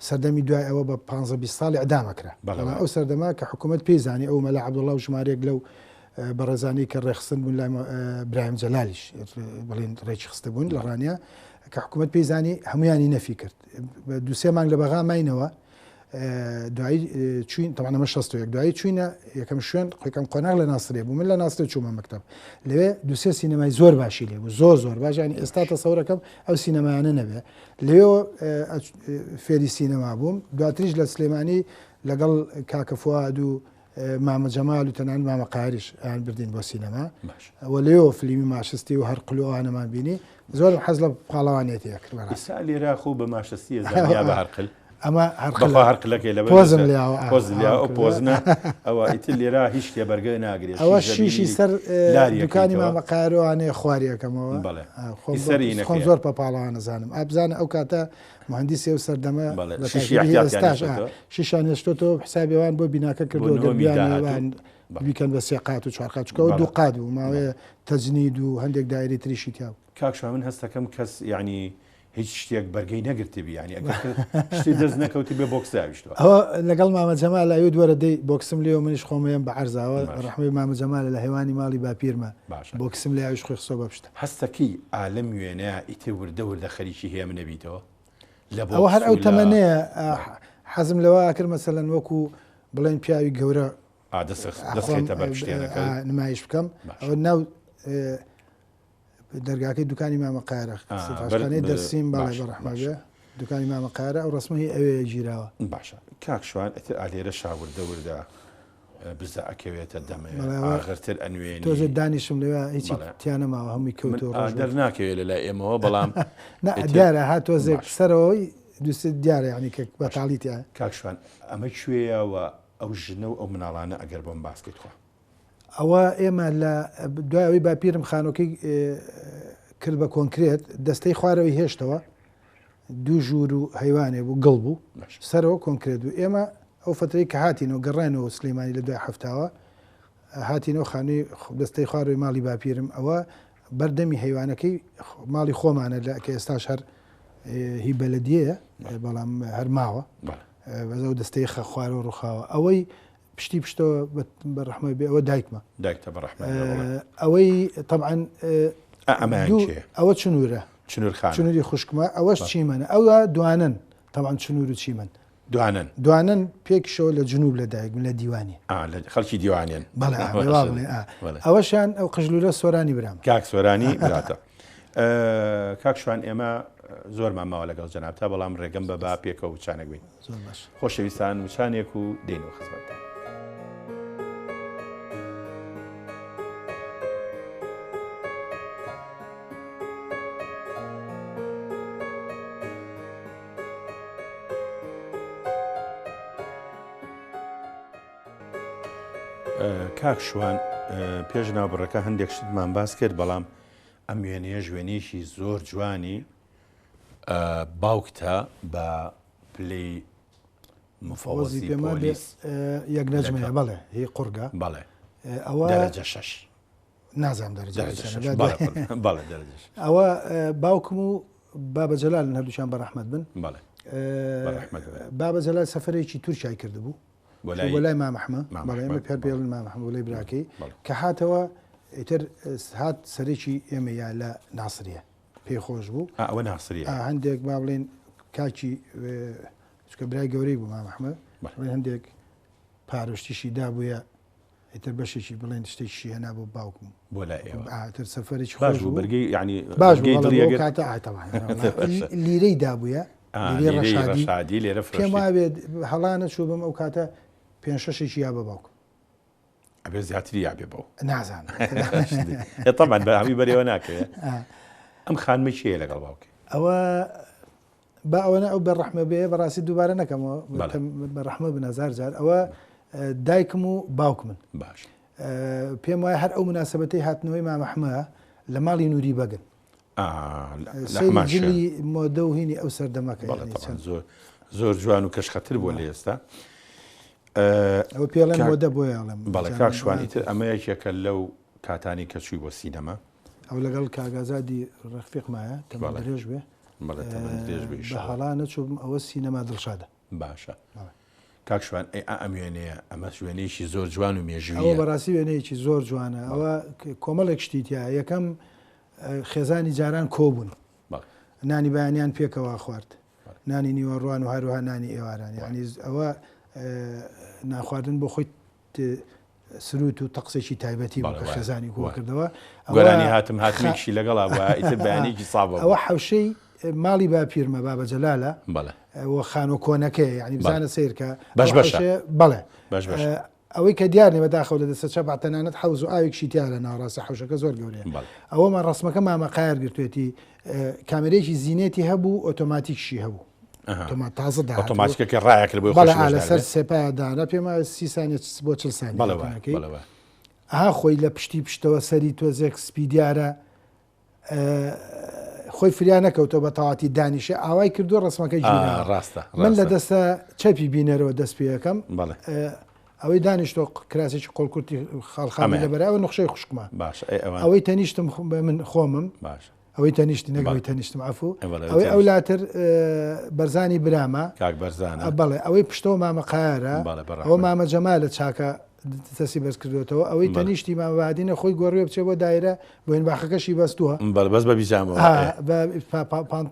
S2: سەردەمی دوای ئەوە بە 15 ساڵی ئەدامەکرا ئەو سەردەما کە حکوومەت پێیزانی ئەو مەلا عەبدوڵڵا و ژمارەیەک لەو بەڕێزانی کە ڕێخستن بوون لای برایم جەلالیش بڵێن ڕێکی خستە بوون لە ڕانیا کە حکوومەت پێیزانی هەمویانی نەفی کرد دو سێ مانگ لە بەغا ماینەوە دوایی چوین تەوانە مە 61 دوایی چوینە یەکەم شوێن خۆیکەم قۆناغ لە ناسرێ بوو من لە ناسرە چوومە مەکتەب لەوێ دو سێ سینەمای زۆر باشی لێ بوو زۆر باش ینی ئێستا تەسەورەکەم ئەو سینەمایانە نەبێ لەوێ فێری سینەما بووم دواتریش لە سلێمانی لەگەڵ کاکە فواد و مامە جەمال و تەنان مامە قاریش ئەیان بردین بۆ سینەما ئەوە لێەوە فلیمی ماشستی و هەرقلوانەمان بینی زۆر حەز لە پاڵەوانێتەیە کرد
S1: ئێستا لێرا خۆ بە ماشستی زانیا بە هەرقل
S2: ئەمە
S1: هەرقلەکەی لە
S2: پۆزم
S1: ئەو پۆزنە ئەوە ئیتر لێرا هیچ شتێ بەرگە ناگرێت
S2: ئەوە شیشی سەر دوکانی مامە قارەوانەیە خواریەکەمەوە خۆم زۆر پاڵەوان نەزانم ئابزانە ئەو کاتە مهندسی و سەردەمە شیشان هێشتۆتەوە حسابیوان بۆ بیناکە کردو دەبیان بیکەن بە سێقات و چوارقات چکەوە دوو قات بوو ماوەیە تەجنید و هەندێک دایری تریشی تیا
S1: کاکشا من هەستەکەم کەس یعنی هیچ شتێک بەرگەی نەگرتبی ینی شتی دەست نەکەوتی بێ بۆکس داویشتەوە
S2: ئەوە لەگەڵ مامە جەمال لای دووەرە دەی بۆکسم لێەوە منیش خۆمەیەم بە عەرزاوە ڕەحمەی مامە جەمالە لە هەیوانی ماڵی باپیرمە بۆکسم لێ ئاویش خۆی خسۆ بەپشتە
S1: هەستەکەی ئالەم وێنەیە ئیتر وردە خەریکی هەیە من نەبییتەوە
S2: ئەوە هەر ئەو تەمەنەیە حەزم لەوە کرد مەسەلەن وەکو بڵێن پیاوی گەورە
S1: دەستێتە بەر شتێنەکە
S2: نمایش بکەم ئەوە ناو دەرگاکەی دوکانی مامە قایرە سفاشخانەی دەرسیم باڵێ بەڕەحمەبێ دوکانی مامە قایرە ئەو ڕسمەی ئەوێ ژیراوە
S1: باشە کاکشوان ئەتر ئالێرە شاوردە وردا بزە ئەکەوێتە دەمێ ئاغرتر ئەنوێنی
S2: تۆزە دانیشم لەوێ هیچی تیانەماوە هەمووی کەوتەوە
S1: دەرناکەوێت لە لای ئێمەوە بەڵام
S2: دیارە هاتۆزێک سەرەوەی دووسێت دیارە ینی کە بەتاڵیتیان
S1: کاکشوان ئەمە کوێیەوە ئەو ژنە و ئەو مناڵانە ئەگەر بۆم باسکەیت خۆ
S2: ئەوە ئێمە لە دوایەوەی باپیرم خانۆکەی کرد بە کۆنکرێت دەستەی خوارەوەی هێشتەوە دوو ژوور و هەیوانێ بوو گڵ بوو سەرەوە کۆنکرێت بوو ئێمە ئەو فترەی کە هاتینەوە گەڕێنەوە سلەیمانی لە دوای هەفتاوە هاتینەوە خانووی دەستەی خوارەوەی ماڵی باپیرم ئەوە بەردەمی هەیوانەکەی ماڵی خۆمانە لە کە ئێستاش هەر هی بەلەدیەیە بەڵام هەر ماوە بەزە و دەستەی خوارەوە ڕووخاوە ئەوەی پشتی پشتەوە بەڕەحمە بێ ئەوە دایکمە
S1: دایکتە بەڕەحمە
S2: ئەوەی طبعاً ئەوە چنوورە
S1: چنوورخان
S2: چنووری خوشکمە ئەوەش چیمەنە ئەوە دوانن طبعاً چنوور و چیمەن دوانن پێکشەوە لە جنوب لە دایک لە دیوانی
S1: خەڵکی دیوانیان
S2: ئەوەشیان ئەو قژلورە سۆرانی برام
S1: کاک سۆرانی براتە کاک شوان ئێمە زۆرمان ماوە لەگەڵ جەنابتا بەڵام ڕێگەم بە با پێکەوە وچانێک بین خۆشەویستان وچانێک و دێنەوە خزمەتتان کاک شوان پێش ناوبڕەکە هەندێک شتمان باس کرد بەڵام ئەم وێنەیە ژوێنێکی زۆر جوانی باوکتە بە پلەی مفەوەزی پۆلیس
S2: یەک نەجمەیە بەڵێ هی قورگە
S1: بەڵێ
S2: ئەوە
S1: دەرەجە 6
S2: نازانم
S1: بەڵێ
S2: ئەوە باوکم و بابە جەلال هەردووشیان بەڕەحمەت بن بابە جەلال سەفەرێکی تورکیای کردبوو وەلای مامەحمە بەڵێ ئێمە پێر پێڵن مامەحمە وەلای براکەی کە هاتەوە ئیتر هات سەرێکی ئێمە یا لە ناسریە پێی خۆش بوو
S1: ئەوە ناسریە
S2: هەندێک با بڵێن کاکی چکە برای گەورەی بوو مامەحمە هەندێک پارۆشتیشی دابووە ئیتر بەشێکی بڵێن شتێکی هەنا بۆ باوکم
S1: بۆ لای ئێوە
S2: تر سەفەرێکی
S1: باش بوو بەرگەی یعنی
S2: باش کاتە لیرەی دابووە
S1: ڕەشادی لێرە
S2: پێم وابێت هەڵانە چوو بم ئەو کاتە 5-6 یا بە باوکم
S1: ئەبێ زیاتری یابێ بەو
S2: نازانم
S1: تەمان بە هەمی بەرەوە ناکەوێت ئەم خانمە چیە لەگەڵ باوکێ
S2: ئەوە با ئەوەنە ئەو بەڕەحمە بێ بەڕاستی دووبارە نەکەمەوە بەڕەحمە بن هەزار جار ئەوە دایکم و باوکمن
S1: باش
S2: پێم وایە هەر ئەو مناسبەتەی هاتنەوەی مامەحمە لە ماڵی نووری بەگن جلی مۆدە و هینی ئەو سەردەمەکە
S1: زۆر جوان و کەشخەتر بۆ لە ئێستا
S2: ئەوە پێڵێن مۆدە بۆیاڵم
S1: بەڵێ کاک شوانیتر ئەمە یەکێکە لەو کاتانی کە چووی بۆ سینەما
S2: ئەو لەگەڵ کاگازادی ڕەفیقمایە تەمەن درێژ بێ بە هەڵانە چووم ئەوە سینەما دڵشادە
S1: باشە کاک شوان ئەم وێنەیە ئەمە وێنەیەکی زۆر جوان و مێژوویە
S2: ئەوە بەڕاستی وێنەیەکی زۆر جوانە ئەوە کۆمەڵێک شتیتیا یەکەم خێزانی جاران کۆبوون نانی بەیانیان پێکەوە خوارد نانی نیوەڕوان و هەروها نانی ئێواران یعنی ئەوە ناخواردن بۆ خۆی سروت و تەقسێکی تایبەتی بۆ خێزانی کۆ کردەوە
S1: گۆرانی هاتمێکشی لەگەڵا بووە ئیتر بەیانێکی ساڵ
S2: ئەوە حەوشەی ماڵی باپیرمە بابە جەلالە ئەوە خانۆ کۆنەکەی یعنی بزانە سیرکە بەڵێ ئەوەی کە دیار نێ بەداخەوە لە دەستە چەپ تەنانەت حەوز و ئاوێکشی تیارە ناوەڕاستە حەوشەکە زۆر گەورەیە ئەوەمان ڕسمەکە مامەقایەر گرتوێتی کامێرەیەکی زینێتی هەبوو ئۆتۆماتیکشی هەبوو تازە
S1: ئۆتۆماتیکەکە ڕایەکرد بۆ
S2: لەسەر سێپادانە پێمە 30 ثانیە بۆ 40 ثانیەکەی ئاها خۆی لە پشتی پشتەوە سەری تۆزێک سپیدیارە خۆی فریان نەکەوتەوە بە تەواتی دانیشە ئاوای کردو ڕسمەکەی
S1: ڕاستە
S2: من لە دەستە چەپی بینەرەوە دەست پێەکەم ئەوەی دانیشتۆ کراسێکی قۆڵکورتی خاڵخامی لەبەرەوە نقشەی خوشکمە ئەوەی تەنیشتم من خۆمم ئەوەی تەنیشتی نەگەوەی تەنیشتم عفو ئەوەی ئەولاتر بەرزانی برامە بەڵێ ئەوەی پشتەوە مامەقایرە ئەوە مامە جەمالە چاکە دەستی بەس کردوێتەوە ئەوەی تەنیشتی مامەبادینە خۆی گۆڕێ بچێ بۆ دایرە بۆین باخەکەشی بەستووە
S1: بەس بە بیجامە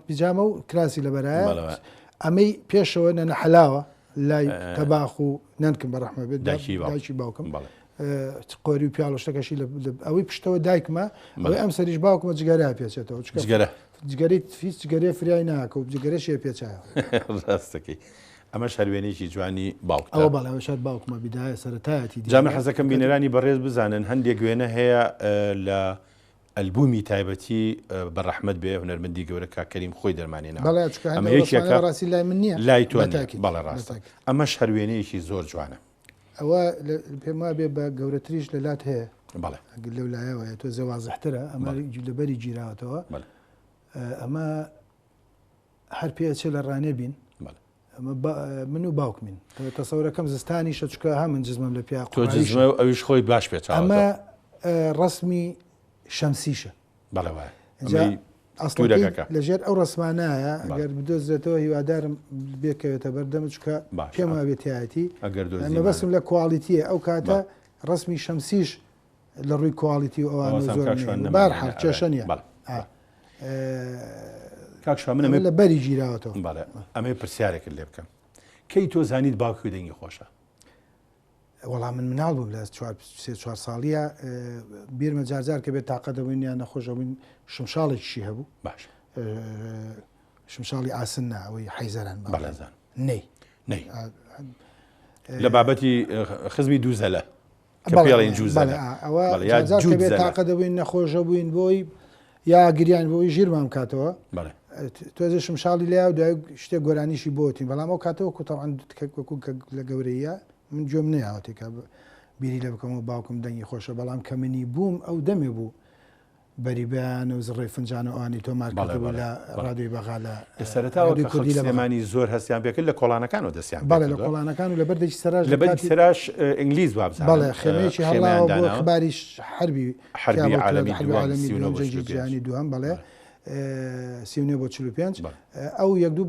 S2: بیجامە و کراسی لەبەرایە ئەمەی پێشەوە نەنە حەلاوە لای تەباخ و نانکم بەڕەحمە بێت دایکی باوکم قۆری و پیاڵشتەکەشی ئەوەی پشتەوە دایکمە ئەوەی ئەم سەریش باوکمە جگەرە پێچێتەوە جگەری فیس جگەرێ فریای ناکە و جگەرەشیە پێچایە
S1: ڕاستەکەی ئەمە شەروێنێکی جوانی باوک
S2: ئەوە بەڵێ شاد باوکمە بیدایە سەرەتایەتی
S1: جامە حەزەکەم بینەرانی بەڕێز بزانن هەندێک وێنە هەیە لە ئەلبومی تایبەتی بەڕەحمەت بێ هونەرمەندی گەورە کاکەریم خۆی دەرمانێنەوە
S2: ئەمە ڕاستی لای من نییە
S1: لای تۆ بەڵێ ڕاستە ئەمەش هەروێنەیەکی زۆر جوانە
S2: ئەوە پێم وابێ بە گەورەتریش لە لات هەیە
S1: لەو
S2: لایەوە تۆ زەوازەحترە ئەمە لەبەری گیراوەتەوە ئەمە هەر پێچێ لە ڕانێ بین من و باوکمین تەسەورەکەم زستانی شەچکە ها من جزمم لە پیا
S1: ئەویش خۆی باش پێ
S2: ئەمە ڕسمی شەمسیشە لەژێر ئەو ڕسمانایە ئەگەر بدۆزرێتەوە هیوادارم بێکەوێتە بەردەم چکە پێم وابێتایەتی ئەمە بەسم لە کوالیتیە ئەو کاتە ڕسمی شەمسیش لە ڕووی کوالیتی ئەوان زۆر بارحال کێشەنیە
S1: کاکشوا منە
S2: لە بەری گیراوەتەوە
S1: ئەمێ پرسیارێکت لێ بکەم کەی تۆ زانیت باوکی دەنگی خۆشە
S2: وەڵام من مناڵ بووم لە 4 ساڵیە بیرمە جارجار کە بێت تاقە دەبووین یان نەخۆشەبووین شمشاڵێکیشی هەبوو
S1: باش
S2: شمشاڵی ئاسن ئەوەی حەیزەران
S1: بەڵێزان
S2: نەی
S1: لە بابەتی خزمی دووزەلە کە پێڵێن جوزەلە
S2: ئەوە بێت تاقە دەبووین نەخۆشە بووین بۆی یا گریان بۆی ژیرمان کاتەوە تۆزە شمشاڵی لیا و دوای شتێک گۆرانیشی بۆتین بەڵام ئەو کاتەوە کوتەوان لە گەورەیە من جۆم نەیاوەتێکە بیری لە بکەمەوە باوکم دەنگی خۆشە بەڵام کە منی بووم ئەو دەمێ بوو بەریبیان و زڕێ فنجانەوەوانی تۆمار کردبوو لە ڕادیۆی بەغا لە
S1: سەرەتاوە کوردی لەمانی زۆر هەستیان پێکرد لە کۆڵانەکانەوە دەستیان
S2: بەڵێ لە کۆڵانەکان و لە بەردێکی سەراژ
S1: لە بەردێکی سەراش ئینگلیز وابزان
S2: بەڵێ خێمەیەکی هەڵاوە بۆ خباریش حربی عالەمی جیهانی دووەم بەڵێ 39 بۆ 45 ئەو یەکدوو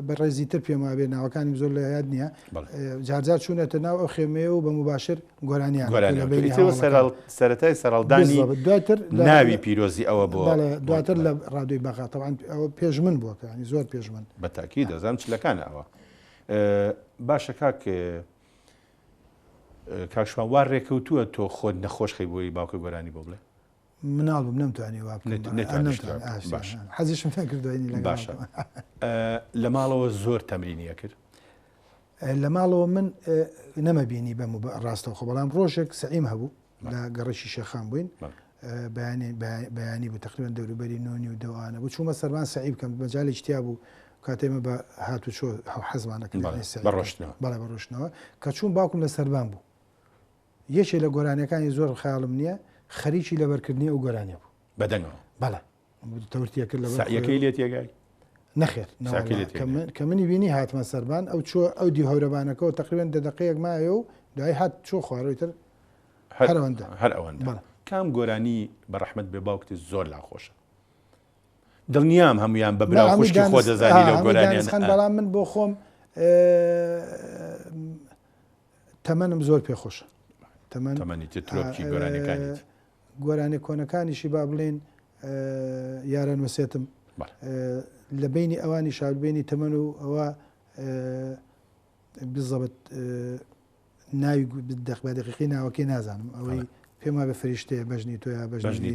S2: بەڕێزیتر پێم وابێ ناوەکانی زۆر لە یاد نییە جارجار چوونەتە ناو ئەو خێمەیە و بە مباشر گۆرانیان
S1: سەرەتای سەرڵدانی
S2: دواتر
S1: ناوی پیرۆزی ئەوە بۆ
S2: دواتر لە ڕادیۆی بەغا تەوان ئەوە پێشمن بووە ینی زۆر پێشمن
S1: بەتاکی دەزانم چلەکانە ئەوە باشە کاکشوان وا ڕێکەوتووە تۆ خۆت نەخۆشخی بۆی باوکە گۆرانی بۆ بڵێ
S2: مناڵ بووم نەمتوانی وا حەزیشم نەکردوێنی
S1: باشە لە ماڵەوە زۆر تەمرینیە کرد
S2: لە ماڵەوە من نەمەبینی بەم ڕاستەوە خۆ بەڵام ڕۆژێک سەعیم هەبوو لە گەڕەشی شێخان بووین بەیانی بوو تقریبان دەوروبەری نۆنی و دەوانە بوو چوومە سەرمان سەعیب بکەم بەجاالێک شتیا بوو کاتێمە بە هاتو چۆ حەزمانەکە بەڵێ بەڕۆشتنەوە کە چوون باوکم لە سەربان بوو یەکێ لە گۆرانیەکانی زۆر خەیاڵم نییە خەریکی لەبەرکردنی ئەو گۆرانیە بوو
S1: بەدەنگەوە
S2: بەڵێ تەورتیە کرد
S1: لەەکەی لێت یێگای
S2: نەخێر کە منی بینی هاتمە سەربان ئەو چۆ ئەو دی هەورەبانەکەەوە تقریبان دەقەیەک مایە و دوای هات چۆ خوارویتر هەرەوەندە
S1: هەر ئەوەندە کام گۆرانی بەڕەحمەت بێ باوکتی زۆر لاخۆشە دڵنیام هەمویان بە براو خوشکی خۆ دەزانی لەو گۆرانیان
S2: بەڵام من بۆ خۆم تەمەنم زۆر پێخۆشە
S1: تەمەنی ترۆپکی گۆرانەکانی
S2: گۆرانی کۆنەکانیشی با بڵێن یاران وەسێتم لە بینی ئەوانی شاربێنی تەمەن و ئەوە بزەبت ناوی دەقیقی ناوەکەی نازانم ئەوەی پێما بە فریشتەیە بەژنی تۆیا بەژنی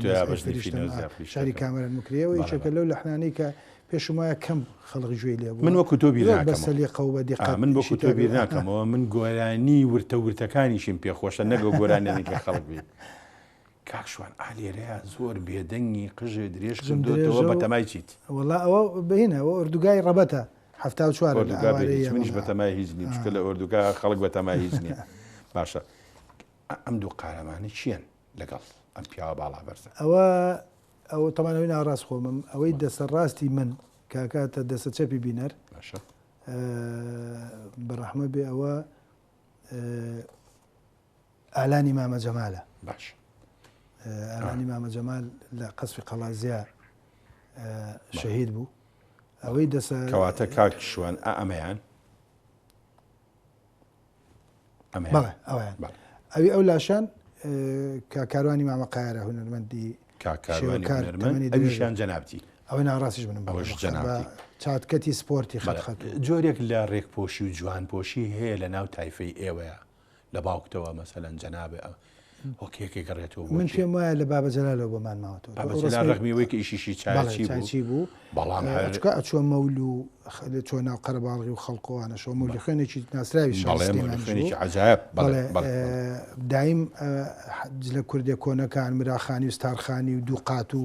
S2: شاری کامەرە مکرێەوە یەکێکە لەو لەحنانەی کە پێشم وایە کەم خەڵقی گوێی لێ
S1: من وەکو تۆ بیر ناکەم
S2: بەسەلیقە و بەدیقەت
S1: من وەکو تۆ بیر ناکەمەوە من گۆرانی ورتە ورتەکانیشم پێخۆشە نەگە گۆرانیانی کە خەڵک بێت کاکشوان ئالێرەیە زۆر بێدەنگی قژێ درێژ کردوەوە بە تەمای چیت
S2: وەڵا ئەوە بهینەوە ئوردوگای ڕەبەتە 74
S1: منیش بە تەمای هیچ نیم چکە لە ئوردوگا خەڵک بە تەمای هیچ نییە باشە ئەم دوو قارەمانە چیان لەگەڵ ئەم پیاوە باڵا بەرزە
S2: ئەوە تەمانەوەی ناڕاست خۆمم ئەوەی دەسەر ڕاستی من کاکاتە دەسە چەپی بینەر بەڕەحمە بێ ئەوە ئالانی مامە جەمالە
S1: باش
S2: ئالانی مامە جەمال لە قەسفی قەڵازیا شەهید بوو ئەوەی دەسە
S1: کەواتە کاکشوان ئەمەیان
S2: بەڵێ ئەویان ئەوی ئەو لاشان کاروانی مامە قایرە هونەرمەندی
S1: ئەویشیان جەنابتی
S2: ئەوەی ناڕاستیش بنم چاتکەتی سپۆرتی خەت
S1: جۆرێک لە ڕێکپۆشی و جوانپۆشی هەیە لە ناو تایفەی ئێوەیە لە باوکتەوە مەسەلەن جەنابێ هۆکێکی گەڕێتەوە
S2: من پێم وایە لە بابە جەلالەوە بۆمان ماوەتەوە
S1: ڕەخمیەوەی کە ئیشیشی چاچی بوو
S2: بەڵام ئەچوە مەول و چۆ ناو قەرەباڵغی و خەڵقۆوانە شۆ مەولی خوێنێکی ناسراوی
S1: خوێنێکی عەجایب
S2: دایم لە کوردێ کۆنەکان مراخانی و ستارخانی و دووقات و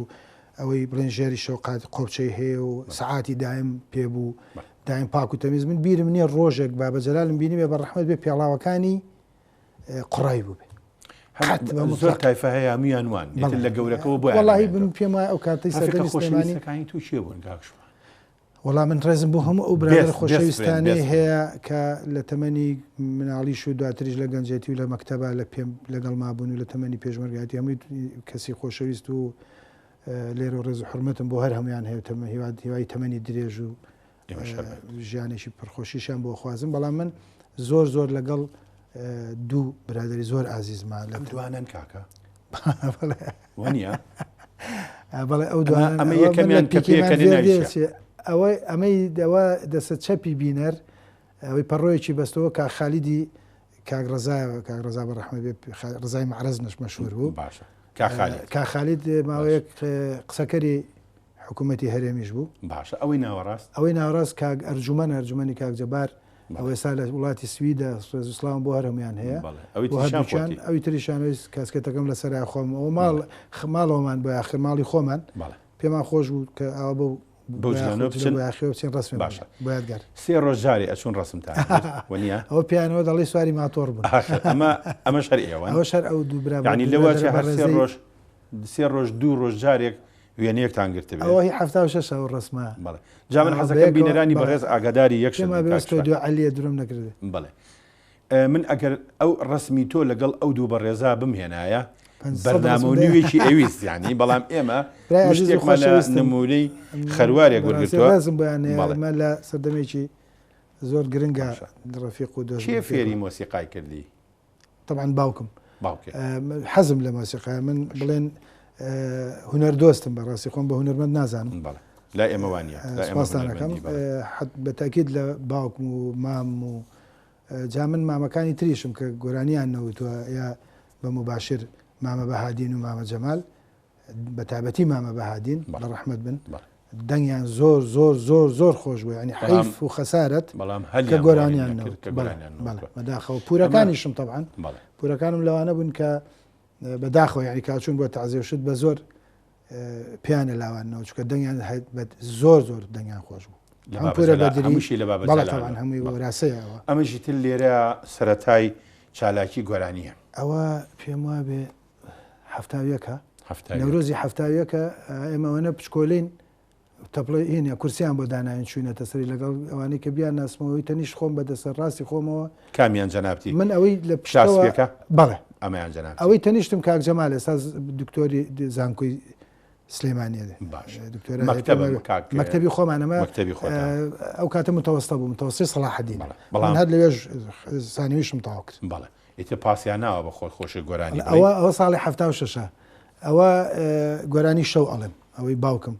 S2: ئەوەی بڵێنژێری شەوقات قۆپچەی هەیە و سەعاتی دایم پێبوو دایم پاک و تەمیز من بیرم نییە ڕۆژێک بابە جەلالم بینی بێ بەڕەحمەت بێ پێڵاوەکانی قڕای بوو
S1: زۆر تایفە هەیە میانوان لە گەورەکەەوە بۆ
S2: وڵی بن پێم ئەو کاتەی سەردەمی
S1: سلێمانی تو چێ بوون گاکشوان
S2: وەڵام من ڕێزم بۆ هەموو ئەو برادر خۆشەویستانەی هەیە کە لە تەمەنی مناڵیش و دواتریش لە گەنجێتی و لە مەکتەبە لە پێم لەگەڵ مابوون و لە تەمەنی پێشمەرگاتی هەمووی کەسی خۆشەویست و لێرە و ڕێز و حرمەتم بۆ هەر هەمویان هەیە هیوای تەمەنی درێژ و ژیانێکی پرخۆشیشان بۆ خوازم بەڵام من زۆر لەگەڵ دوو برادری زۆر ئازیزمان لە
S1: دوانن کاکە
S2: وانە بەڵێ ئەو ئەمە یەکەمیان ئەوەی ئەمەی دەوە دەسە چەپی بینەر ئەوەی پەڕۆیەکی بەستەوە کا خالیدی کاگڕزا بە ڕەحمە بێ ڕزای معرەز نەش مەشهور بوو کا خالید ماوەیەک قسەکەری حکوومەتی هەرێمیش بوو
S1: باشە ئەوەی ناوەڕاست
S2: ئەوەی ناوەڕاست کاگ ئەرجومەنی کاک جەبار ئەوەی سا لە وڵاتی سویدە سوێزوسڵام بۆ هەرهەمیان هەیە ئەوی تریشانەوەی کاسکێتەکەم لە سەرای خۆم ئەو ماڵەوەمان بۆ یاخر ماڵی خۆمان پێمان خۆش بوو کە ئەوە بۆ بچین ڕسمی باشە بۆیادگەر
S1: سێ ڕۆژجاری ئەچون ڕسمتان وەنیە
S2: ئەوە پیانەوە دەڵی سواری ماتۆر بوون
S1: ئەمە شەر ئێوە
S2: ئەوە شەر ئەو دوو برا
S1: ینی لەوە هەر سێ ڕۆژ دوو ڕۆژجارێک وێنەیەکتان گرتە بێت
S2: ئەوەی 76 ئەو ڕسمە
S1: بەڵێ جا من حەزەکەم بینەرانی بەڕێز ئاگاداری
S2: یەکشەمە بەستۆ دو عەلیە درۆم نەکردێت
S1: بەڵێ من ئەگەر ئەو ڕسمی تۆ لەگەڵ ئەو دوو بەڕێزا بمهێنایە بەرنامە و نوێکی ئەویست یانی بەڵام ئێمە شتێکمان لە نمونەی خەروارێک وەرگرتووە
S2: ڕازم بەیانەیە لە سەردەمێکی زۆر گرنگە ڕەفیق و دۆست
S1: کێ فێری مۆسیقای کردی
S2: طبعا باوکم حەزم لە مۆسیقای من بڵێن هونەر دۆستم بەڕاستی خۆم بە هونەرمەند نازانم
S1: لا ئێمەوانە
S2: سپاسدانەکەم بەتاکید لە باوکم و مام و جا من مامەکانی تریشم کە گۆرانیان نەوتووە یا بە مباشر مامە بەهادین و مامە جەمال بە تایبەتی مامە بەهادین بە ڕەحمەت بن دەنگیان زۆر خۆش بوو ینی حەیف و خەسارەت کە گۆرانیان بەداخەوە پورەکانیشم طبعا پورەکانم لەوانە بوون کە بەداخەوە یعنی کاچوون بۆ تەعزیێشت بە زۆر پیانە لاوانەوە چکە دەنگیان زۆر دەنگیان خۆش بوو پورە بەدریشی لە بابەتان هەمووی وەراسەیەوە
S1: ئەمەشی تر لێرە سەرەتای چالاکی گۆرانیە
S2: ئەوە پێم وا بێ هەفتاویەکە نەورۆزی هەفتاویەکە ئێمەوەنە پچکۆلین تەپڵی هینە کورسیان بۆ داناوین چوینەتە سەری لەگەڵ ئەوانەی کە بیان ناسمەوەی تەنیش خۆم بەدەسەر ڕاستی خۆمەوە
S1: کامیان جەنابتی
S2: من ئەوەی لە پشتەوە بەڵێ
S1: ئەمەیان جەناب
S2: ئەوەی تەنیشتم کاک جەمال ئێستا دکتۆری زانکۆی سلێمانیە مەکتەبی خۆمانەمە ئەو کاتە متەوەستە بوو متەوەستی سەلاحەدین بەڵام هەر لەوێژ سانیویشم تاوا کرد
S1: بەڵێ ئیتر پاسیاناوە بە خۆی خۆشی گۆرانی
S2: ئەوە ساڵی 76 ئەوە گۆرانی شەو ئەڵێم ئەوەی باوکم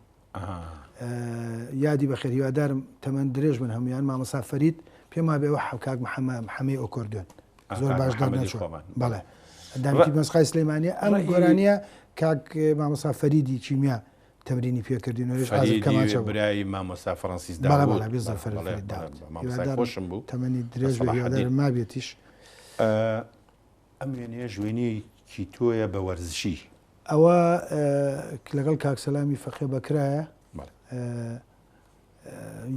S2: یادی بەخێر هیوادارم تەمەەن درێژ من هەمویان مامەسا فەرید پێم وابێ ئەوە کاک محەمەی ئۆکۆردیۆن زۆر باش بەڵێ دامتی مەسخای سلێمانیە ئەم گۆرانیە کاک مامەسا فەریدی چیمیا تەمرینی پێکردینەوەش
S1: برای مامۆستا فەڕەنسیس خۆشم بوو
S2: تەمەنی درێژ هیوادارم مابێتیش
S1: ئەم وێنەیە ژوێنەیەکی تۆیە بە وەرزشی
S2: ئەوە لەگەڵ کاکسەلامی فەقێ بەکرایە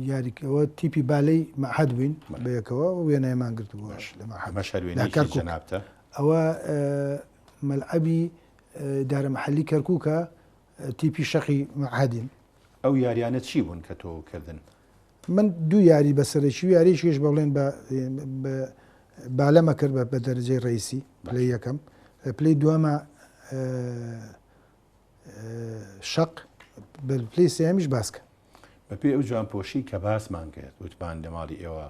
S2: یاریەوە تیپی بالەی مەحەد بووین بەیەکەوە وێنەیەمان گرت بووش
S1: لەمەشێنابتە
S2: ئەوە مەلعەبی دارە مەحەلی کەرکووکە تیپی شەقی مەحەدین
S1: ئەو یاریانە چی بوون کە تۆ کردن
S2: من دوو یاری بەسەرەکی و یاریشیش بەڵێن بالەمە کرد بە دەرەجەی ڕئیسی پلەی یەکەم پلەی دووەمە شەق پلەی سێمیش باسکە
S1: بەپێ ئەو جوانپۆشی کە باسمان کرد وتمان لە ماڵی ئێوە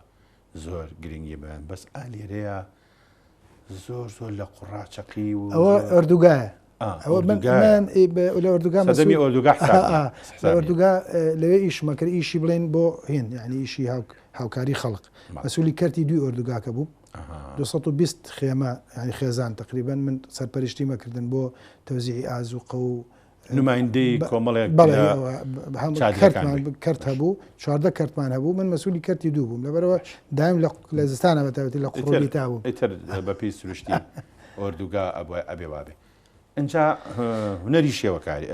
S1: زۆر گرنگی بەیان بەس ئالێرەیە زۆر لە قوڕاچەقی و
S2: ئەوە ئەردوگایە ئەوە لە ئەردوگا لەوێ ئیشمەکرد ئیشی بڵێن بۆ هێن یعنی ئیشی هاوکاری خەڵق مەسوولی کەرتی دوی ئۆردوگاکە بوو 220 خێمە ینی خێزان تقریبان من سەرپەرشتی مەکردن بۆ تەوزیعی ئازوقە و
S1: نمایندەی کۆمەڵێک
S2: کەرت هەبوو 14 کەرتمان هەبوو من مەسوولی کەرتی دوو بووم لەبەرەوە دایم لە زستانە بەتاوەتی لە قوڕی تا بوو
S1: ئیتر بەپێی سروشتی ئۆردوگا ئەبێ وابێ اینجا هونەری شێوەکاری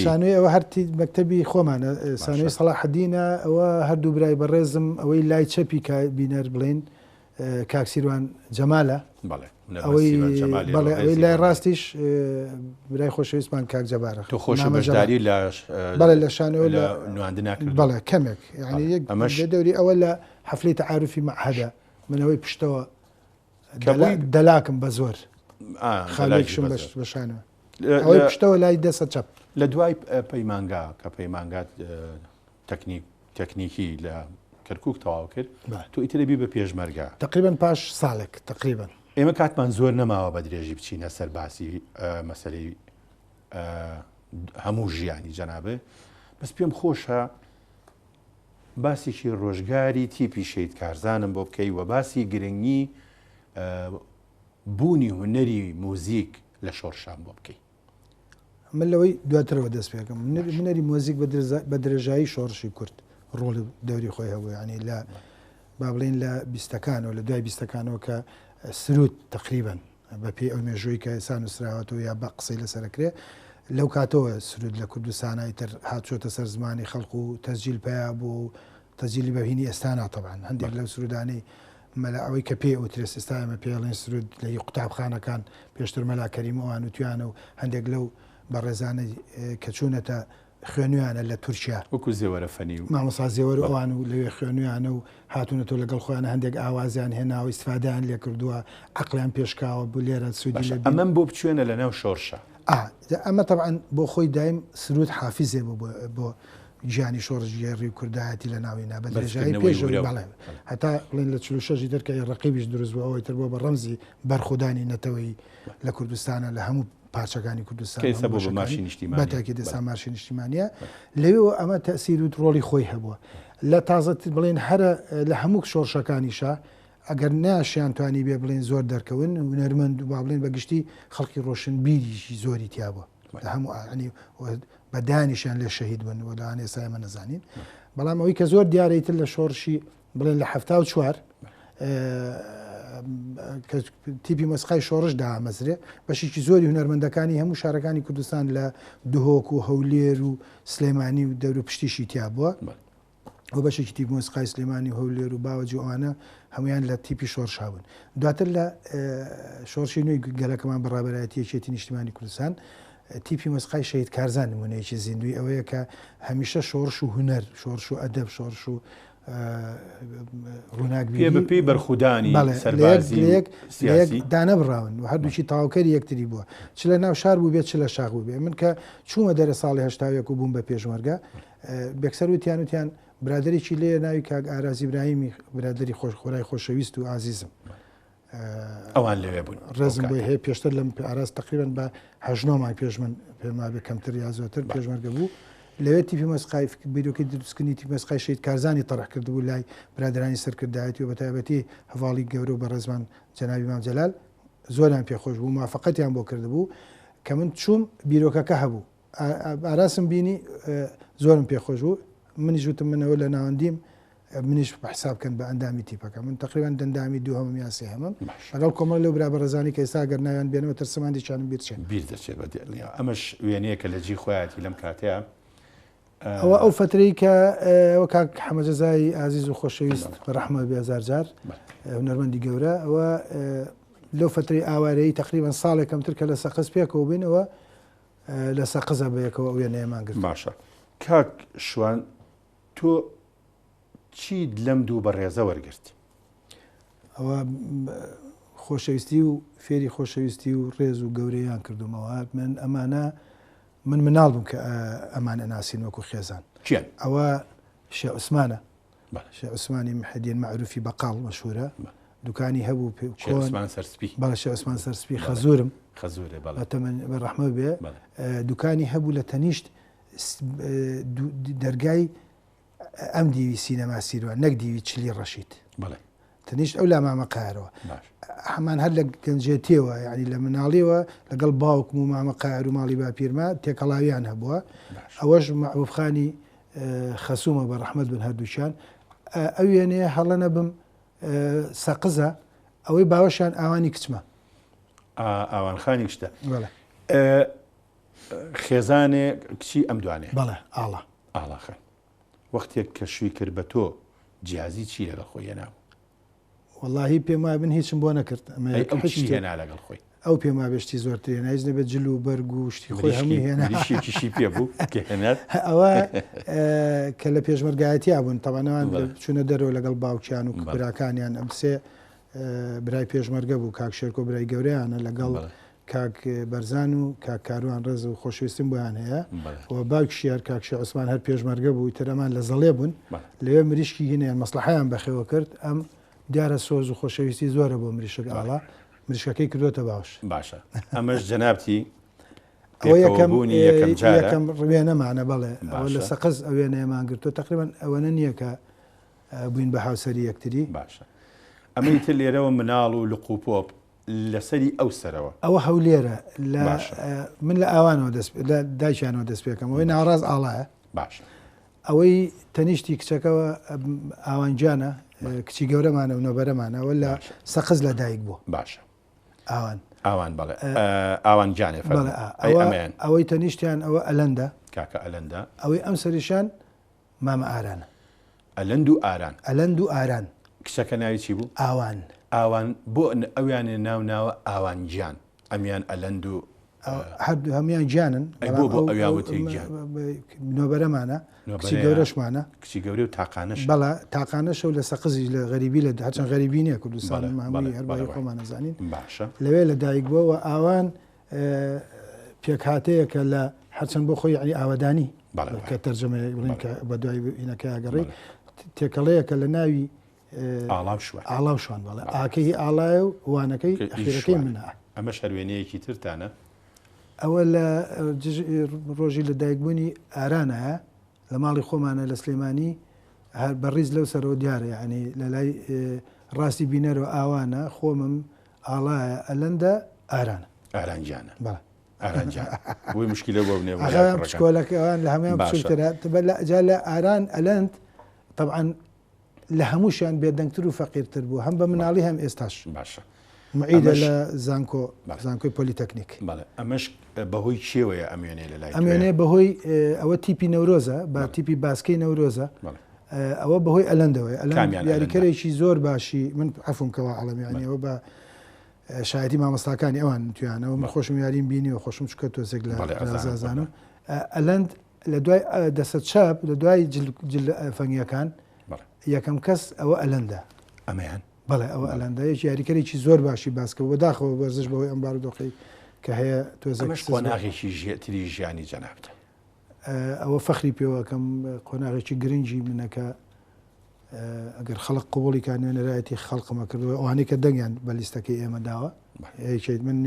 S2: شانوی ئەوە هەرتی مەکتەبی خۆمانە سانوی سەلاحەدینە ئەوە هەردوو برای بەڕێزم ئەوەی لای چەپی کە بینەر بڵێن کاکسیروان جەمالە ئەوەی لای ڕاستیش برای خۆشەویستمان کاک جەبارە
S1: تۆ خۆش بەشداری
S2: لە شانەوە لە
S1: نواندنا
S2: بەڵێ کەمێک یعنی دەوری ئەوە لە حەفلەی تەعارفی مەعهەدە منەوەی پشتەوە دەلاکم بە زۆر خاڵێکشم بەشانەوە ئەوەی پشتەوە لای دەسە چەپ
S1: لە دوای پەیمانگا کە پەیمانگات تەکنیکی لە کەرکووک تەواو کرد تۆ ئیترەبی بە پێشمەرگا
S2: تقریبا پاش ساڵێک تقریبا
S1: ئێمە کاتمان زۆر نەماوە بە درێژی بچینە سەر باسی مەسەلەی هەموو ژیانی جەنابێ بەس پێم خۆشە باسیشی ڕۆژگاری تیپی شەید کارزانم بۆ بکەی و باسی گرنگی بوونی هونەری موزیک لە شۆڕشان بۆ بکەی
S2: من لەوەی دواترەوە دەست پێکەم هونەری مۆزیک بە درێژایی شۆڕشی کورد ڕۆڵ دەوری خۆی هەبوو ینی لە با بڵین لە بیستەکانەوە لە دوای بیستەکانەوە کە سرود تقریبا بە پێی ئەو مێژووی کە ئێستا نووسراوەتەوە یا بە قسەی لەسەرکرێ لەو کاتەوە سرود لە کوردستانای تر هاتچۆتە سەر زمانی خەڵق و تەسجیل پیا بوو تەسجیلی بەبینی ئێستانا طبعاً هەندێک لەو سرودانەی مەلا ئەوەی کە پێ ئەوترێ ئێستا ئێمە پێڵێن سرود لە قوتابخانەکان پێشتر مەلا کەریمەوان و توانە و هەندێک لەو بەڕێزانەی کە چوونەتە خوێنویانە لە تورکیا
S1: وەکو زێوەرە فەنی و
S2: مامۆستا زێوەر ئەوان و لەوێ خوێنویانە و هاتوونەتەوە لەگەڵ خۆیانە هەندێک ئاوازیان هێناوە ئیسفادەیان لێ کردووە عەقلیان پێشکاوە بوو لێرە سوودی لێ
S1: ئەمەم بۆ بچوێنە لەناو شۆڕشە
S2: ئەمە طبعاً بۆ خۆی دایم سرود حافیزێ بۆ ژیانی شۆڕژگێڕی و کوردایەتی لە ناوینا بە درێژایی پێشەوەی بەڵێ هەتا بڵێن لە 46 دەرکەی ڕقیبیش دروست بوو ئەوەی تر بۆ بە ڕەمزی بەرخودانی نەتەوەی لە کوردستانە لە هەموو پارچەکانی کوردستان بەتاکی دەستا مارشی نیشتیمانیە لەوێەوە ئەمە تەسیر و ڕۆڵی خۆی هەبووە لە تازە بڵێن هەرە لە هەموو شۆڕشەکانیشە ئەگەر ناشیان توانی بێ بڵێن زۆر دەرکەون هونەرمەند با بڵێن بەگشتی خەڵکی ڕۆشنبیریشی زۆری تیا بووە لە هەموو ئاعنی بە دانیشیان لێ شەهید بن و لەوان ئێستا ئێمە نەزانین بەڵام ئەوەی کە زۆر دیارەیتر لە شۆڕشی بڵێن لە 74 تیپی مەسقای شۆڕش دامەزرێ بەشێکی زۆری هونەرمەندەکانی هەموو شارەکانی کوردستان لە دهۆک و هەولێر و سلێمانی و دەور و پشتیشی تیا بووە و بەشێکی تیپ مۆسقای سلێمانی و هەولێر و باوەجی ئەوانە هەمویان لە تیپی شۆڕش هاون دواتر لە شۆڕشی نوێی گەلەکەمان بەڕابەرایەتی یەکێتی نیشتیمانی کوردستان تیپی مۆسقای شەید کارزان نمونەیەکی زیندوی ئەوەیە کە هەمیشە شۆڕش و هونەر شۆڕش و ئەدەب شۆڕش و ڕووناکبی
S1: بەپێی بەرخودانی سەربازی
S2: دانەبراون و هەردووکی تاواکەری یەکتری بووە چ لە ناو شار بوو بێت چ لە شاخ بوو بێ من کە چوومە دەرە ساڵی هەشتاویەک و بووم بە پێشمەرگە بێکسەر وتیان برادێکی لێ ناوی کاک ئارازی براهیمی برادری خۆشخۆرای خۆشەویست و ئازیزم
S1: ئەوان لەوێ بوون
S2: ڕێزم بۆی هەیە پێشتر لەم ئاراز تقریبن بە 8 مای پێش من پێما بێ کەمتر یا زۆرتر پێشمەرگە بوو لەوێ تیپی مەسقای بیرۆکەی دروستکردنی تیپی مەسقای شەید کارزانی تەڕح کردبوو لای برادرانی سەرکردایەتی و بەتایبەتی هەواڵی گەورە و بەڕێزمان جەنابی مام جەلال زۆریان پێخۆش بوو موافقەتیان بۆ کردبوو کە من چووم بیرۆکەکە هەبوو ئاراسم بینی زۆرم پێخۆش بوو منیش وتم منەوە لە ناوەندیم منیش بە حسابکەن بە ئەندامی تیپەکە من تقریبان دەندامی دووهەم یا سێهەمم لەگەڵ کۆمەڵ لەو برا بەڕێزانی کە ئێستا گەر ناویان بێنەوە ترسماندی چانم
S1: بیر دەچێت ئەمەش وێنەیە کە لە جی خۆیاتی لەم کاتەیە
S2: ئەوە ئەو فترەی کە ئەوە کاک حەمەجەزایی ئازیز و خۆشەویست بەڕەحمە بێزار جار هونەرمەندی گەورە ئەوە لەو فترەی ئاوارەیە تقریبان ساڵێکم تر کە لە سەقز پێکەوە بینەوە لە سەقزە بەیەکەوە ئەو وێنەیەمان گرت
S1: باشە کاک شوان تۆ چی لەم دوو بە ڕێزە وەرگرت
S2: ئەوە خۆشەویستی و فێری خۆشەویستی و ڕێز و گەورەیان کردومەوە من ئەمانە من مناڵ بووم کە ئەمان ئەناسین وەکو خێزان ئەوە شێ عوسمانە شێ عوسمانی محەدیین معروفی بەقاڵ مەشهورە دوکانی هەبوو بەڵێ شێ عوسمان سەرسپی خەزورم بەڕەحمە بێ دوکانی هەبوو لە تەنیشت دەرگای ئەم دیوی سینەما سیروان نەک دیوی چلی ڕەشید تەنیشت ئەو لا مامە قایرەوە هەمان هەر لە گەنجێتیەوە یعنی لە مناڵیەوە لەگەڵ باوکم و مامە قایر و ماڵی باپیرما تێکەڵاویان هەبووە ئەوەش معروفخانی خەسوومە بە ڕەحمەت بن هەردووچیان ئەو وێنەیە هەڵەنە بم سەقزە ئەوەی باوەشیان ئاوانی کچمە
S1: ئاوانخانی کشتە خێزانێ کچی ئەم دوانێ
S2: بەڵێ ئاڵا
S1: ئاڵاخان وەختێک کە شووی کرد بە تۆ جیازی چی لەگەڵ خۆی ناو
S2: والله پێم وایە من هیچم بۆ نەکرد
S1: هێنا لەگەڵ خۆی
S2: ئەو پێم وا بێشتی زۆرتر هێنایزنە بە جل و بەرگ و شتی خۆی هەمووی
S1: هێناشیشی پێ بوو
S2: ئەوە کە لە پێشمەرگایەتیا بوون تەوانەوان چوونە دەرەوە لەگەڵ باوکیان و براکانیان ئەم سێ برای پێشمەرگە بوو کاک شێرکۆ برای گەورەیانە لەگەڵ کاک بەرزان و کاک کاروان ڕێز و خۆشویستم بۆیان هەیە و باوکشیار کاکشی عوسمان هەر پێشمەرگە بوو تەرەمان لە زەڵێ بوون لەوێ مریشکی هینیان مەسلحەیان بەخێوە کرد ئەم دیارە سۆز و خۆشەویستی زۆرە بۆ مریشک ئاڵا مریشکەکەی کردوتە باش
S1: باشە ئەمەش جەنابتی
S2: ئەوە یەکەم ڕوێنەمانە بەڵێ ئەوە لە سەقز ئەوێنەیەمان گرتو تقریبان ئەوەنە نییە کە بووین بە هاوسەری یەکتری
S1: باشە ئەمەی تر لێرەوە مناڵ و لە قوپۆپ لەسەری ئەو سەرەوە
S2: ئەوە هەولێرە من لە ئاوانەوە دایشانەوە دەست پێکەم ئەوەی ناڕاز ئاڵایە
S1: باش
S2: ئەوەی تەنیشتی کچەکەەوە ئاوانجانە کچی گەورەمانە و نۆبەرەمانە وە لە سەقز لە دایک بووە
S1: باشە
S2: ئاوان
S1: بەڵێ ئاوانجانێ
S2: ئەوەی تەنیشتیان ئەوە ئەلەندە
S1: کاکە ئەلەندە
S2: ئەوەی ئەم سەریشان مامە ئارانە
S1: ئەلەند و ئاران
S2: ئەلەند و ئاران
S1: کچەکە ناوی چی بوو
S2: ئاوان
S1: بۆ ئەویانێ ناوە ئاوانجیان ئەمیان ئەلەند و
S2: هەردوو هەمیان گیانن
S1: بۆ ئەویاوەتی گیان
S2: نۆبەرەمانە کچی گەورەشمانە
S1: کچی گەورە و تاقانەش
S2: بەڵە تاقانەش و لە سەقزی لە غەریبی لە هەرچەند غەریبی نییە کوردستان مامی هەروای خۆمانەزانین
S1: باشە
S2: لەوێ لە دایک بووەوە ئاوان پێکهاتەیە کە لە هەرچەند بۆ خۆی عنی ئاوەدانی کە تەرجەمە بە دوای هینەکە ئاگەڕی تێکەڵەیە کە لە ناوی ئاڵاو شوان بەڵێ ئاکەی ئاڵایە و وانەکەی ئەخیرەکەی منە
S1: ئەمە شەروێنەیەکی ترتانە
S2: ئەوە لە ڕۆژی لە دایکبوونی ئارانە لە ماڵی خۆمانە لە سلێمانی هەر بەڕیز لەو سەرەوە دیارە ینی لە لای ڕاستی بینەرەوە ئاوانە خۆمم ئاڵایە ئەلەندە
S1: ئارانجانە
S2: ئارانجان
S1: بۆی مشکلە بۆ بنێ
S2: پشکۆلەکەوان لە هەمویان بچووکترە جا لە ئاران ئەلەند طبعا لە هەمووشیان بێدەنگتر و فەقیرتر بوو هەم بە مناڵی هەم ئێستاش
S1: باشە
S2: معیدە لە زانکۆی پۆلیتەکنیک
S1: ئەمەش بەهۆی شێوەیە ئەمێنێ لە لای
S2: ئەمێنێ بەهۆی ئەوە تیپی نەورۆزە بە تیپی باسکەی نەورۆزە ئەوە بەهۆی ئەلەندەوەی ئەلەند یاریکەرێکی زۆر باشی من عفومکەوە ئەڵەمیانیەوە بە شایەتی مامۆستاکانی ئەوان توانەوە من خۆشم یاریم بینی و خۆشم چکە تۆزێک لە زازانم ئەلەند لە دوای دەسەد چاپ لە دوای فەنگیەکان یەکەم کەس ئەوە ئەلەندە
S1: ئەمەیان
S2: بەڵێ ئەوە ئەلەندایەکی یاریکەرێکی زۆر باشی باسکەوە داخەوە بەرزش بەوەی ئەم بارودۆخی کە هەیە
S1: تۆزەمەش قۆناغێکی ژێتری ژیانی جەنابتە
S2: ئەوە فەخری پێوەکەم قۆناغێکی گرنگی منەکە ئەگەر خەڵق قوبوڵی کانوێنەرایەتی خەڵقمە کردووە ئەوانەی کە دەنگیان بە لیستەکەی ئێمە داوە هیچیت من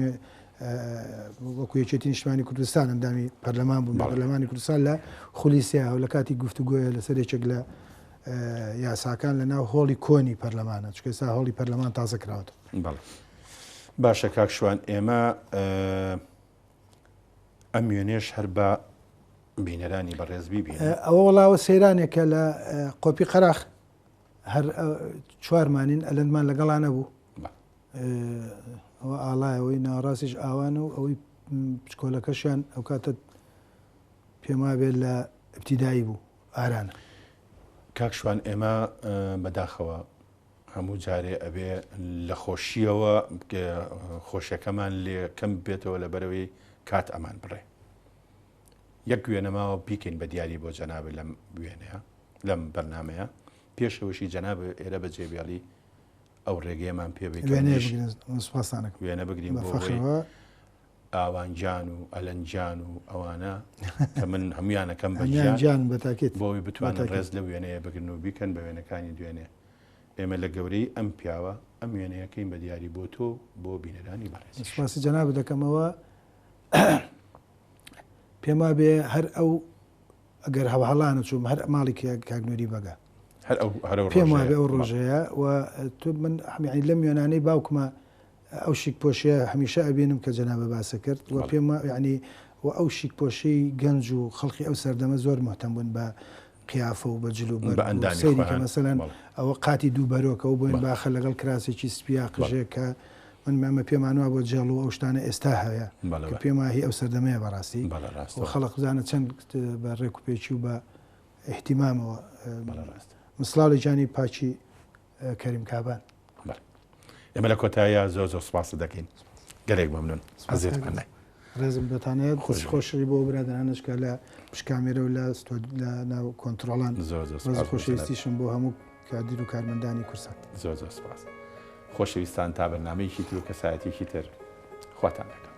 S2: وەکو یەکێتی نیشتمانی کوردستان ئەندامی پەرلەمان بووم پەرلەمانی کوردستان لە خولیسیا و لە کاتی گفتوگۆیە لەسەر یەکێک لە یاساکان لە ناو هۆڵی کۆنی پەرلەمانە چکە ئێستا هۆڵی پەرلەمان تازە کراوەتە
S1: باشە کاک شوان ئێمە ئەم وێنێش هەر بە بینەرانی بەڕێزبی بین
S2: ئەوە وڵاوە سەیرانێکە لە قۆپی قەراخ هەر چوارمانین ئەلەندمان لەگەڵانە بوو ئەوە ئاڵایەوەی ناڕاستیش ئاوانە و ئەوەی پچکۆلەکەشیان ئەو کاتە پێما بێت لە ئەبتیدایی بوو ئارانە
S1: کاک شوان ئێمە بەداخەوە هەموو جارێ ئەبێ لە خۆشیەوە خۆشیەکەمان لێ کەم بێتەوە لە بەرەوەی کات ئەمان بڕێ یەک وێنەماوە بیکەین بە دیاری بۆ جەناب لەم وێنەیە لەم بەرنمەیە پێشەوەشی جەناب ئێرە بە جێبیاڵی ئەو ڕێگەیەمان پێ وێنە بگرین بۆ ئاوانجان و ئەلەنجان و ئەوانە کە من هەمویانەکەم
S2: بەجان بەتاکێت
S1: بۆی بتوانن ڕێز لە وێنەیە بگرن و بیکەن بە وێنەکانی دوێنێ ئێمە لە گەورەی ئەم پیاوە ئەم وێنەیەکەین بە دیاری بۆ تۆ بۆ بینەرانی بەڕێز
S2: سپاسی جەناب دەکەمەوە پێما بێ هەر ئەو ئەگەر هەواڵانە چوم هەر ماڵی کاگنووری بەگە پێم وابێ ئەو ڕۆژەیە و تو من هەمیانی لەم وێنانەی باوکمە ئەو شیک پۆشیە هەمیشە ئەبینم کە جەنابە باسە کرد و پێم ینی و ئەو شیک پۆشەی گەنج و خەڵکی ئەو سەردەمە زۆر مهتەم بوون بە قیافە و بە جلو سەیری کە مەسەلەن ئەوە قاتی دوو بەرۆکە و بۆین باخە لەگەڵ کراسێکی سپیا قژێ کە من مەمە پێمانوە بۆ جێڵ و ئەو شتانە ئێستا هەیە کە پێما هی ئەو سەردەمەیە بەڕاستی و خەڵق بزانە چەند بە ڕێکوپێکی و بە احتیمامەوە مسڵاو لە جانی پاچی کەریم کابان
S1: ئێمە لە کۆتاییە زۆر سوپاس دەکەین گەلێک مەمنون عەزیزمان
S2: ڕێزم دەتانێت خۆشی بۆ برادرانشکە لە پشکامێرە و لە ناو کۆنتترۆڵان خۆشەویستیشم بۆ هەموو کادیر و کارمەندانی کورسان
S1: زۆر سپاس خۆشەویستان تا بەرنامەیەکی تر و کەسایەتێکی تر خواتان دەکەم.